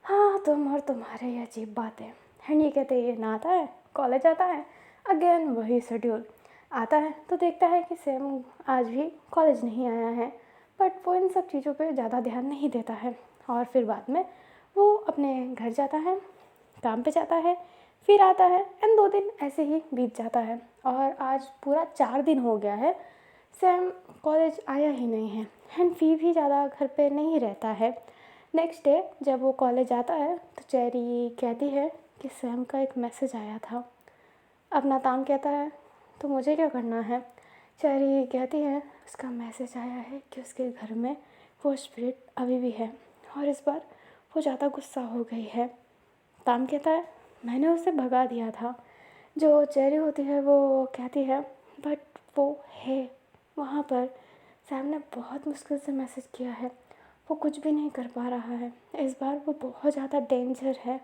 हाँ तुम और तुम्हारे ये अजीब बातें। एंड ये कहते ये नहाता है, कॉलेज आता है, अगेन वही शेड्यूल। आता है तो देखता है कि सैम आज भी कॉलेज नहीं आया है, बट वो इन सब चीज़ों पे ज़्यादा ध्यान नहीं देता है। और फिर बाद में वो अपने घर जाता है, काम पे जाता है, फिर आता है एंड 2 दिन ऐसे ही बीत जाता है। और आज पूरा 4 दिन हो गया है सैम कॉलेज आया ही नहीं है एंड फी भी ज़्यादा घर पे नहीं रहता है। नेक्स्ट डे जब वो कॉलेज आता है तो चेरी कहती है कि सैम का एक मैसेज आया था। अपना ताम कहता है, तो मुझे क्या करना है। चेरी कहती है, उसका मैसेज आया है कि उसके घर में वो स्पिरिट अभी भी है और इस बार वो ज़्यादा गुस्सा हो गई है। ताम कहता है, मैंने उसे भगा दिया था। जो चेरी होती है वो कहती है, बट वो है वहाँ पर। सैम ने बहुत मुश्किल से मैसेज किया है, वो कुछ भी नहीं कर पा रहा है, इस बार वो बहुत ज़्यादा डेंजर है।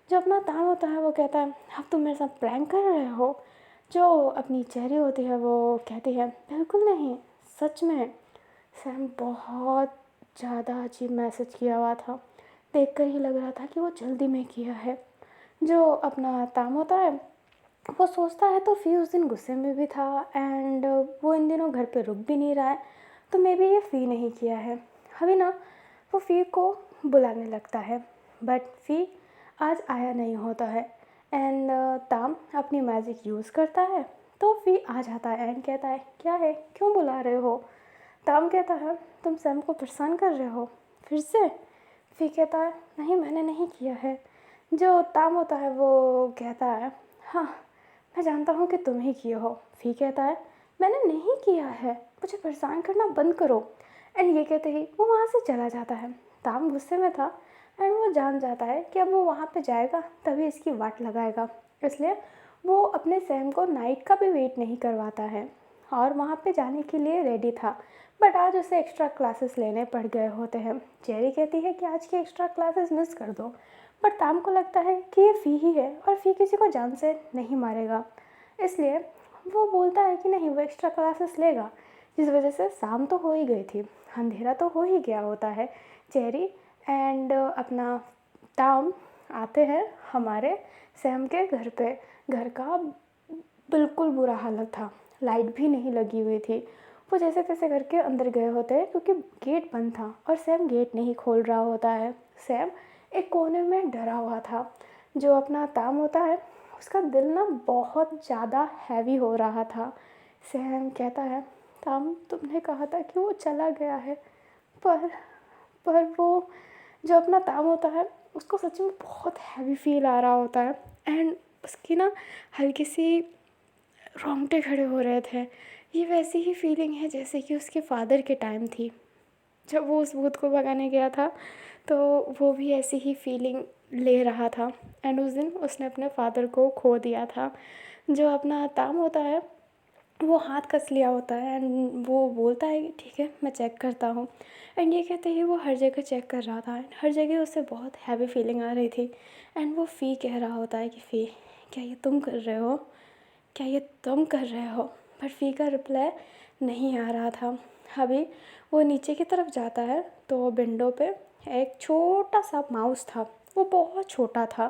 जो अपना ताम होता है वो कहता है, अब तुम मेरे साथ प्रैंक कर रहे हो। जो अपनी चेरी होती है वो कहती है, बिल्कुल नहीं, सच में। सैम बहुत ज़्यादा अजीब मैसेज किया हुआ था, देखकर ही लग रहा था कि वो जल्दी में किया है। जो अपना ताम होता है वो सोचता है तो फ़ी उस दिन गुस्से में भी था एंड वो इन दिनों घर पे रुक भी नहीं रहा है, तो मे बी ये फ़ी नहीं किया है। अभी ना वो फ़ी को बुलाने लगता है, बट फ़ी आज आया नहीं होता है। एंड ताम अपनी मैजिक यूज़ करता है तो फ़ी आ जाता है एंड कहता है, क्या है, क्यों बुला रहे हो। ताम कहता है, तुम सैम को परेशान कर रहे हो फिर से। फ़ी कहता है, नहीं मैंने नहीं किया है। जो ताम होता है वो कहता है, हाँ मैं जानता हूँ कि तुम ही किए हो। फ़ी कहता है, मैंने नहीं किया है, मुझे परेशान करना बंद करो। एंड ये कहते ही वो वहाँ से चला जाता है। ताम गुस्से में था एंड वो जान जाता है कि अब वो वहाँ पे जाएगा तभी इसकी वाट लगाएगा, इसलिए वो अपने सैम को नाइट का भी वेट नहीं करवाता है और वहाँ पे जाने के लिए रेडी था। बट आज उसे एक्स्ट्रा क्लासेस लेने पड़ गए होते हैं। चेरी कहती है कि आज की एक्स्ट्रा क्लासेस मिस कर दो, बट ताम को लगता है कि ये फ़ी ही है और फ़ी किसी को जान से नहीं मारेगा, इसलिए वो बोलता है कि नहीं वो एक्स्ट्रा क्लासेस लेगा। जिस वजह से शाम तो हो ही गई थी, अंधेरा तो हो ही गया होता है। चेरी एंड अपना ताम आते हैं हमारे सैम के घर पे। घर का बिल्कुल बुरा हालत था, लाइट भी नहीं लगी हुई थी। वो जैसे तैसे करके अंदर गए होते हैं क्योंकि गेट बंद था और सैम गेट नहीं खोल रहा होता है। सैम एक कोने में डरा हुआ था। जो अपना ताम होता है उसका दिल ना बहुत ज़्यादा हैवी हो रहा था। सैम कहता है, ताम तुमने कहा था कि वो चला गया है, पर वो जो अपना ताम होता है उसको सच में बहुत हैवी फील आ रहा होता है एंड उसकी ना हल्की सी रोंगटे खड़े हो रहे थे। ये वैसी ही फीलिंग है जैसे कि उसके फादर के टाइम थी, जब वो उस भूत को भगाने गया था तो वो भी ऐसी ही फीलिंग ले रहा था एंड उस दिन उसने अपने फादर को खो दिया था। जो अपना ताम होता है वो हाथ कस लिया होता है एंड वो बोलता है कि ठीक है मैं चेक करता हूँ। एंड ये कहते ही वो हर जगह चेक कर रहा था एंड हर जगह उसे बहुत हैवी फीलिंग आ रही थी। एंड वो फ़ी कह रहा होता है कि फ़ी क्या ये तुम कर रहे हो, क्या ये तुम कर रहे हो। पर फ़ी का रिप्लाई नहीं आ रहा था। अभी वो नीचे की तरफ जाता है तो विंडो पे एक छोटा सा माउस था, वो बहुत छोटा था।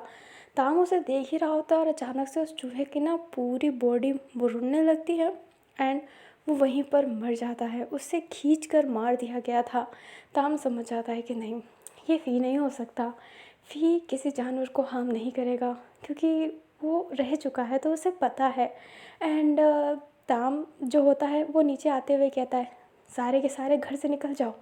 ताम उसे देख ही रहा होता है और अचानक से उस चूहे की ना पूरी बॉडी बुड़ने लगती है एंड वो वहीं पर मर जाता है। उससे खींच कर मार दिया गया था। ताम समझ जाता है कि नहीं, ये फ़ी नहीं हो सकता। फ़ी किसी जानवर को हार्म नहीं करेगा क्योंकि वो रह चुका है तो उसे पता है। एंड ताम जो होता है वो नीचे आते हुए कहता है, सारे के सारे घर से निकल जाओ।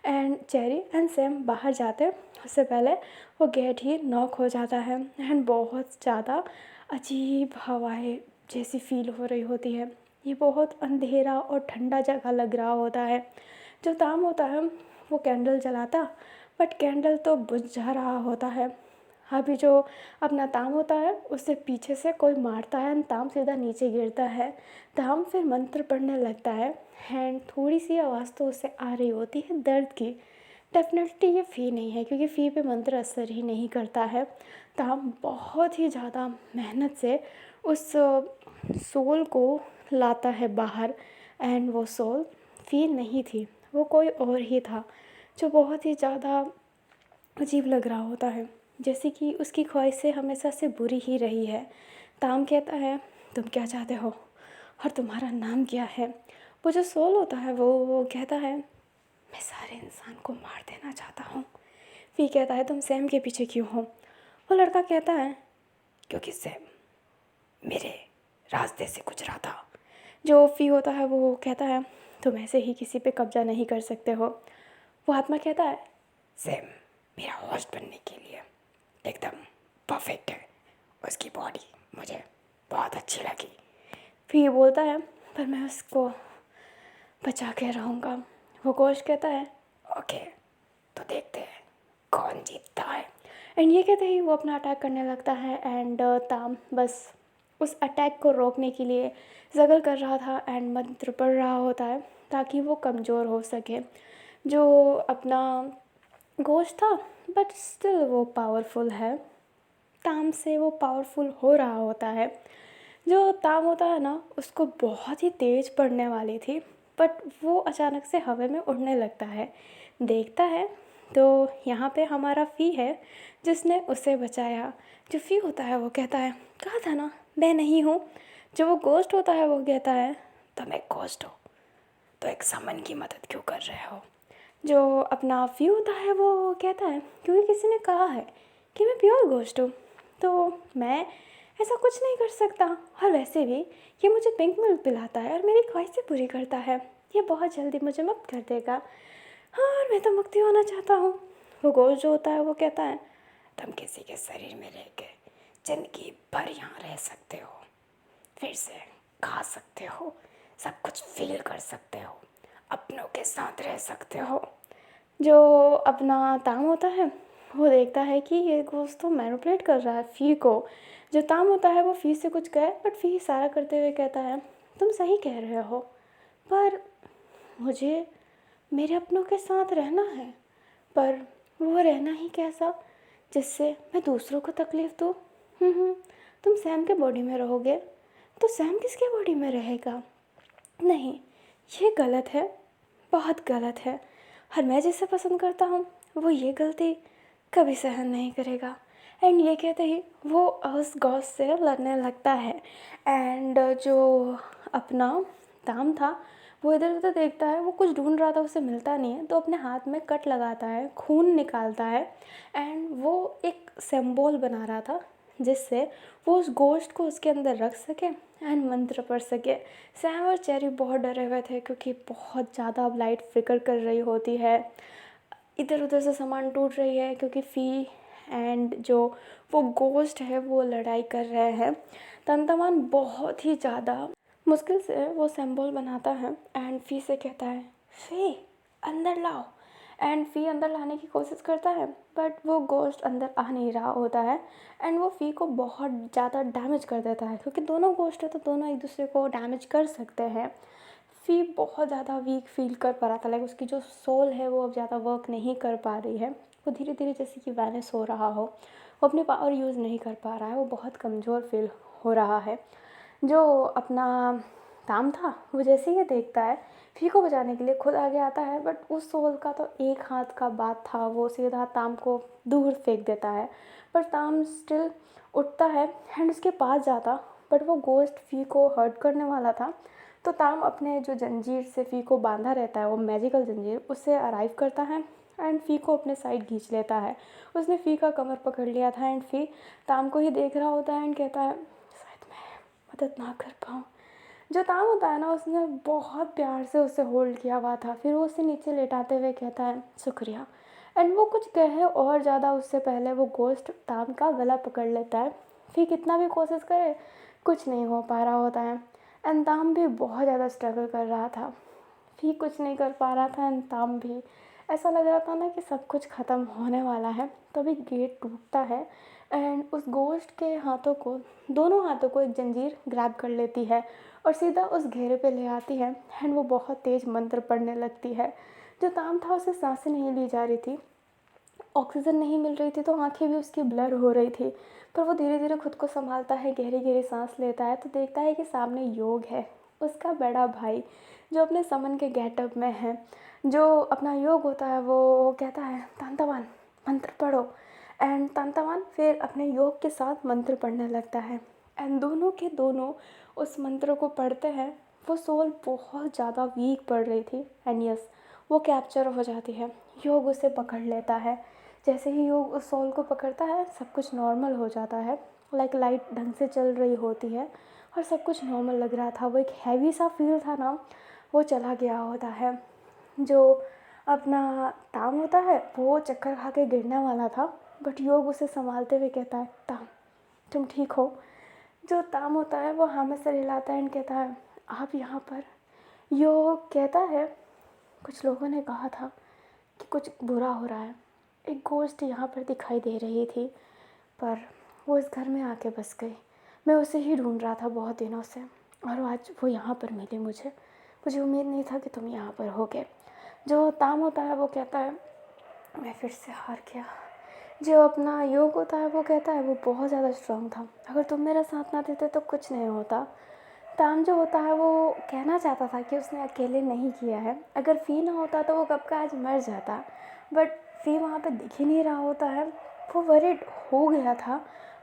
एंड चेरी एंड सैम बाहर जाते हैं, उससे पहले वो गेट ही नॉक हो जाता है एंड बहुत ज़्यादा अजीब हवाएं जैसी फील हो रही होती है। ये बहुत अंधेरा और ठंडा जगह लग रहा होता है। जो ताम होता है वो कैंडल जलाता, बट कैंडल तो बुझ जा रहा होता है। अभी जो अपना ताम होता है उससे पीछे से कोई मारता है एंड ताम सीधा नीचे गिरता है। ताम फिर मंत्र पढ़ने लगता है एंड थोड़ी सी आवाज़ तो उससे आ रही होती है दर्द की। डेफिनेटली ये फ़ी नहीं है क्योंकि फ़ी पे मंत्र असर ही नहीं करता है। ताम बहुत ही ज़्यादा मेहनत से उस सोल को लाता है बाहर एंड वो सोल फ़ी नहीं थी, वो कोई और ही था जो बहुत ही ज़्यादा अजीब लग रहा होता है, जैसे कि उसकी ख्वाहिशें हमेशा से बुरी ही रही है। ताम कहता है, तुम क्या चाहते हो और तुम्हारा नाम क्या है? वो जो सोल होता है वो कहता है, मैं सारे इंसान को मार देना चाहता हूँ। फ़ी कहता है, तुम सैम के पीछे क्यों हो? वो लड़का कहता है, क्योंकि सैम मेरे रास्ते से गुजरा था। जो फ़ी होता है वो कहता है, तुम ऐसे ही किसी पे कब्जा नहीं कर सकते हो। वो आत्मा कहता है, सैम मेरा होस्ट बनने के लिए एकदम परफेक्ट है, उसकी बॉडी मुझे बहुत अच्छी लगी। फिर ये बोलता है, पर मैं उसको बचा के रहूँगा। वो गोश्त कहता है, ओके तो देखते हैं कौन जीतता है। एंड ये कहते ही वो अपना अटैक करने लगता है एंड ताम बस उस अटैक को रोकने के लिए जगल कर रहा था एंड मंत्र पढ़ रहा होता है ताकि वो कमज़ोर हो सके। जो अपना गोश्त था बट स्टिल वो पावरफुल है, ताम से वो पावरफुल हो रहा होता है। जो ताम होता है ना उसको बहुत ही तेज़ पड़ने वाली थी, बट वो अचानक से हवा में उड़ने लगता है। देखता है तो यहाँ पे हमारा फ़ी है जिसने उसे बचाया। जो फ़ी होता है वो कहता है, कहा था ना मैं नहीं हूँ। जो वो गोश्त होता है वो कहता है, तुम एक गोश्त हो तो एक समन की मदद क्यों कर रहे हो? जो अपना फ़ी होता है वो कहता है, क्योंकि किसी ने कहा है कि मैं प्योर गोश्त हूँ तो मैं ऐसा कुछ नहीं कर सकता। और वैसे भी ये मुझे पिंक मिल्क पिलाता है और मेरी ख्वाहिशें पूरी करता है, ये बहुत जल्दी मुझे मुक्त कर देगा। हाँ, और मैं तो मुक्ति होना चाहता हूँ। वो गोश्त जो होता है वो कहता है, तुम किसी के शरीर में रह के ज़िंदगी भर यहाँ रह सकते हो, फिर से खा सकते हो, सब कुछ फील कर सकते हो, अपनों के साथ रह सकते हो। जो अपना ताम होता है वो देखता है कि ये गोश्त तो मैनिपुलेट कर रहा है फ़ी को। जो ताम होता है वो फ़ी से कुछ कहे बट फ़ी इशारा करते हुए कहता है, तुम सही कह रहे हो, पर मुझे मेरे अपनों के साथ रहना है, पर वो रहना ही कैसा जिससे मैं दूसरों को तकलीफ़ दूँ? तुम सैम के बॉडी में रहोगे तो सैम किसके बॉडी में रहेगा? नहीं, ये गलत है, बहुत गलत है। और मैं जिसे पसंद करता हूँ वो ये गलती कभी सहन नहीं करेगा। एंड ये कहते ही वो उस गॉस से लड़ने लगता है। एंड जो अपना दाम था वो इधर उधर देखता है, वो कुछ ढूंढ रहा था, उसे मिलता नहीं है तो अपने हाथ में कट लगाता है, खून निकालता है एंड वो एक सिंबल बना रहा था जिससे वो उस गोश्त को उसके अंदर रख सके एंड मंत्र पढ़ सके। सैम और चेरी बहुत डरे हुए थे क्योंकि बहुत ज़्यादा अब लाइट फ्लिकर कर रही होती है, इधर उधर से सामान टूट रही है क्योंकि फ़ी एंड जो वो गोश्त है वो लड़ाई कर रहे हैं। तंतमान बहुत ही ज़्यादा मुश्किल से वो सिंबल बनाता है एंड फ़ी से कहता है, फ़ी अंदर लाओ। एंड फ़ी अंदर लाने की कोशिश करता है बट वो गोश्त अंदर आ नहीं रहा होता है एंड वो फ़ी को बहुत ज़्यादा डैमेज कर देता है क्योंकि दोनों गोश्त है तो दोनों एक दूसरे को डैमेज कर सकते हैं। फ़ी बहुत ज़्यादा वीक फील कर पा रहा था, लाइक उसकी जो सोल है वो अब ज़्यादा वर्क नहीं कर पा रही है, वो धीरे धीरे जैसे कि वैनिश हो रहा हो, वो अपनी पावर यूज़ नहीं कर पा रहा है, वो बहुत कमज़ोर फील हो रहा है। जो अपना काम था वो जैसे ही ये देखता है फ़ी को बचाने के लिए खुद आगे आता है, बट उस सोल का तो एक हाथ का बात था, वो सीधा ताम को दूर फेंक देता है। पर ताम स्टिल उठता है एंड उसके पास जाता, बट वो गोश्त फ़ी को हर्ट करने वाला था। तो ताम अपने जो जंजीर से फ़ी को बांधा रहता है, वो मैजिकल जंजीर, उससे अराइव करता है एंड फ़ी को अपने साइड खींच लेता है। उसने फ़ी का कमर पकड़ लिया था एंड फ़ी ताम को ही देख रहा होता है एंड कहता है शायद मैं मदद ना कर पाऊँ। जो ताम होता है ना, उसने बहुत प्यार से उसे होल्ड किया हुआ था। फिर वो उसे नीचे लेटाते हुए कहता है शुक्रिया, एंड वो कुछ कहे और ज़्यादा उससे पहले वो गोश्त ताम का गला पकड़ लेता है। फिर कितना भी कोशिश करे कुछ नहीं हो पा रहा होता है एंड ताम भी बहुत ज़्यादा स्ट्रगल कर रहा था। भी कुछ नहीं कर पा रहा था एंड ताम भी, ऐसा लग रहा था ना कि सब कुछ ख़त्म होने वाला है। तभी गेट टूटता है एंड उस गोश्त के हाथों को, दोनों हाथों को एक जंजीर ग्रैब कर लेती है और सीधा उस घेरे पे ले आती है एंड वो बहुत तेज़ मंत्र पढ़ने लगती है। जो ताम था उसे सांसें नहीं ली जा रही थी, ऑक्सीजन नहीं मिल रही थी, तो आंखें भी उसकी ब्लर हो रही थी। पर वो धीरे धीरे खुद को संभालता है, गहरी गहरी सांस लेता है, तो देखता है कि सामने योग है, उसका बड़ा भाई, जो अपने समन के गेटअप में है। जो अपना योग होता है वो कहता है तांतावान मंत्र पढ़ो, एंड तांतावान फिर अपने योग के साथ मंत्र पढ़ने लगता है एंड दोनों के दोनों उस मंत्र को पढ़ते हैं। वो सोल बहुत ज़्यादा वीक पड़ रही थी एंड यस, वो कैप्चर हो जाती है। योग उसे पकड़ लेता है। जैसे ही योग उस सोल को पकड़ता है सब कुछ नॉर्मल हो जाता है, लाइक लाइट ढंग से चल रही होती है और सब कुछ नॉर्मल लग रहा था। वो एक हैवी सा फील था ना, वो चला गया होता है। जो अपना ताम होता है वो चक्कर खा के गिरने वाला था, बट योग उसे संभालते हुए कहता है ताम तुम ठीक हो। जो ताम होता है वो हाँ में सर हिलाता है एंड कहता है आप यहाँ पर। योग कहता है कुछ लोगों ने कहा था कि कुछ बुरा हो रहा है, एक गोश्त यहाँ पर दिखाई दे रही थी, पर वो इस घर में आके बस गई। मैं उसे ही ढूंढ रहा था बहुत दिनों से और आज वो यहाँ पर मिली मुझे उम्मीद नहीं था कि तुम यहाँ पर होगे। जो ताम होता है वो कहता है मैं फिर से हार गया। जो अपना योग होता है वो कहता है वो बहुत ज़्यादा स्ट्रांग था, अगर तुम मेरा साथ ना देते तो कुछ नहीं होता। ताम जो होता है वो कहना चाहता था कि उसने अकेले नहीं किया है, अगर फ़ी ना होता तो वो कब का आज मर जाता, बट फ़ी वहाँ पे दिख ही नहीं रहा होता है। वो वरिड हो गया था,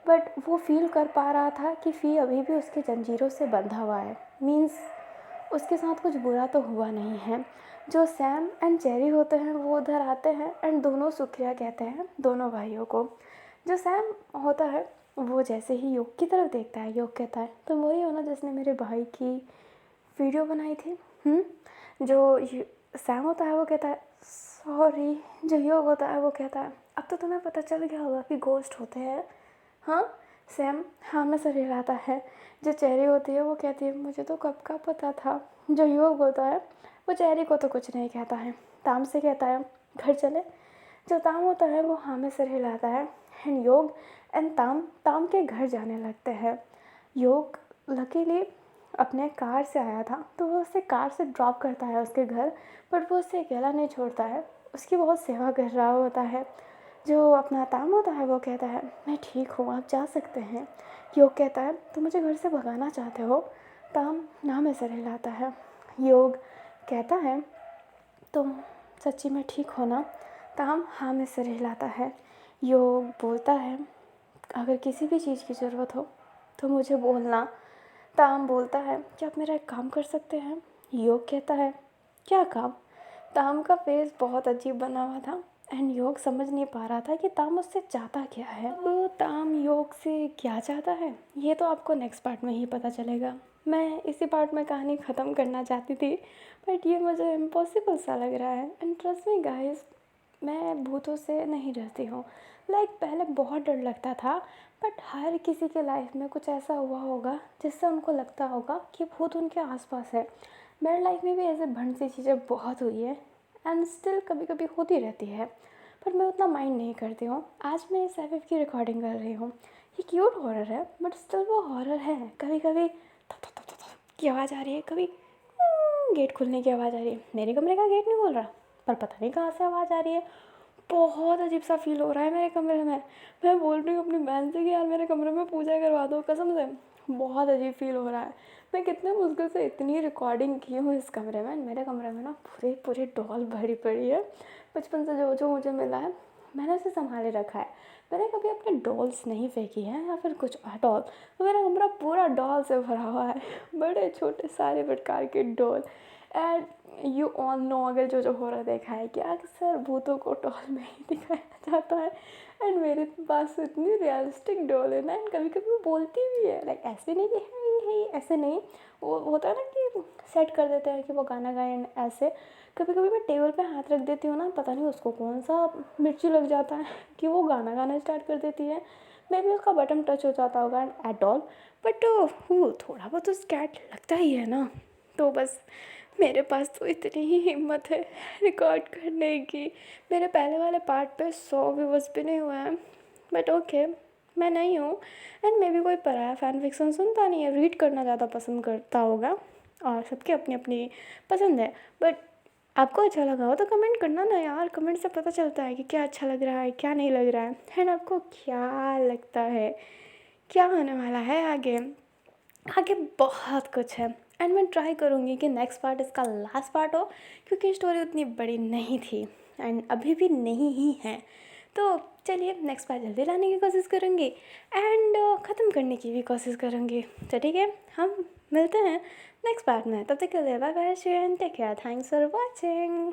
बट वो फील कर पा रहा था कि फ़ी अभी भी उसके जंजीरों से बंधा हुआ है, मीन्स उसके साथ कुछ बुरा तो हुआ नहीं है। जो सैम एंड जेरी होते हैं वो उधर आते हैं एंड दोनों शुक्रिया कहते हैं दोनों भाइयों को। जो सैम होता है वो जैसे ही योग की तरफ देखता है, योग कहता है तुम वही हो ना जिसने मेरे भाई की वीडियो बनाई थी। सैम होता है वो कहता है सॉरी। जो योग होता है वो कहता है अब तो तुम्हें पता चल गया होगा कि गोस्ट होते हैं। हाँ, सैम हाँ में सर हिलाता है। जो चेरी होती है वो कहती है मुझे तो कब का पता था। जो योग होता है वो चेरी को तो कुछ नहीं कहता है, ताम से कहता है घर चले। जो ताम होता है वो हाँ में सर हिलाता है एंड योग एंड ताम ताम के घर जाने लगते हैं। योग लकीली अपने कार से आया था तो वो उसे कार से ड्रॉप करता है उसके घर, बट वो उसे अकेला नहीं छोड़ता है, उसकी बहुत सेवा कर रहा होता है। जो अपना ताम होता है वो कहता है मैं ठीक हूँ आप जा सकते हैं। योग कहता है तुम मुझे घर से भगाना चाहते हो। ताम ना में सर हिलाता है। योग कहता है तुम सच्ची में ठीक हो ना। ताम हाँ में सर हिलाता है। योग बोलता है अगर किसी भी चीज़ की ज़रूरत हो तो मुझे बोलना। ताम बोलता है क्या आप मेरा एक काम कर सकते हैं। योग कहता है क्या काम। ताम का फेस बहुत अजीब बना हुआ था एंड योग समझ नहीं पा रहा था कि ताम उससे चाहता क्या है। तो ताम योग से क्या चाहता है ये तो आपको नेक्स्ट पार्ट में ही पता चलेगा। मैं इसी पार्ट में कहानी ख़त्म करना चाहती थी, बट ये मुझे इम्पॉसिबल सा लग रहा है। एंड ट्रस्ट मी गाइस, मैं भूतों से नहीं डरती हूँ। पहले बहुत डर लगता था, बट हर किसी के लाइफ में कुछ ऐसा हुआ होगा जिससे उनको लगता होगा कि भूत उनके आसपास है। मेरे लाइफ में भी ऐसे भंड सी चीज़ें बहुत हुई है एंड स्टिल कभी कभी होती रहती है, पर मैं उतना माइंड नहीं करती हूँ। आज मैं इस एफ की रिकॉर्डिंग कर रही हूँ। ये क्यूट हॉरर है बट स्टिल वो हॉरर है। कभी कभी थप थप थप थप की आवाज़ आ रही है, कभी गेट खुलने की आवाज़ आ रही है। मेरे कमरे का गेट नहीं खोल रहा पर पता नहीं कहाँ से आवाज़ आ रही है। बहुत अजीब सा फील हो रहा है मेरे कमरे में। मैं बोल रही हूँ अपनी बहन से कि यार मेरे कमरे में पूजा करवा दो, कसम से बहुत अजीब फील हो रहा है। मैं कितने मुश्किल से इतनी रिकॉर्डिंग की हूँ इस कमरे में। मेरे कमरे में ना पूरे पूरे डॉल भरी पड़ी है। बचपन से जो जो मुझे मिला है मैंने उसे संभाले रखा है। मैंने कभी अपने डॉल्स नहीं फेंकी है या फिर कुछ एट ऑल। तो मेरा कमरा पूरा डॉल से भरा हुआ है, बड़े छोटे सारे प्रकार के doll. And you all know, अगर जो हॉरर देखा है कि अक्सर भूतों को डॉल में ही दिखाया जाता है। एंड मेरे पास इतनी रियलिस्टिक डॉल है ना, एंड कभी कभी वो बोलती भी है, लाइक ऐसे नहीं कि है ऐसे नहीं। वो होता है ना कि सेट कर देते हैं कि वो गाना गाए एंड ऐसे। कभी कभी मैं टेबल पे हाथ रख देती हूँ ना, पता नहीं उसको कौन सा मिर्ची लग जाता है कि वो गाना गाना स्टार्ट कर देती है। मे भी उसका बटन टच हो जाता होगा एट ऑल, बट वो थोड़ा बहुत तो स्कैट लगता ही है ना। तो बस मेरे पास तो इतनी ही हिम्मत है रिकॉर्ड करने की। मेरे पहले वाले पार्ट पे 100 व्यूवर्स भी नहीं हुए हैं, बट ओके, मैं नहीं हूँ। एंड मे बी कोई पराया फैन फिक्सन सुनता नहीं है, रीड करना ज़्यादा पसंद करता होगा, और सबकी अपनी अपनी पसंद है। बट आपको अच्छा लगा हो तो कमेंट करना ना यार, कमेंट से पता चलता है कि क्या अच्छा लग रहा है क्या नहीं लग रहा है। एंड आपको क्या लगता है क्या होने वाला है आगे। आगे बहुत कुछ है, एंड मैं ट्राई करूँगी कि नेक्स्ट पार्ट इसका लास्ट पार्ट हो, क्योंकि स्टोरी उतनी बड़ी नहीं थी एंड अभी भी नहीं ही है। तो चलिए नेक्स्ट पार्ट जल्दी लाने की कोशिश करूँगी एंड ख़त्म करने की भी कोशिश करूँगी। तो ठीक है, हम मिलते हैं नेक्स्ट पार्ट में। तब तक के लिए bye bye, take care, thanks for watching.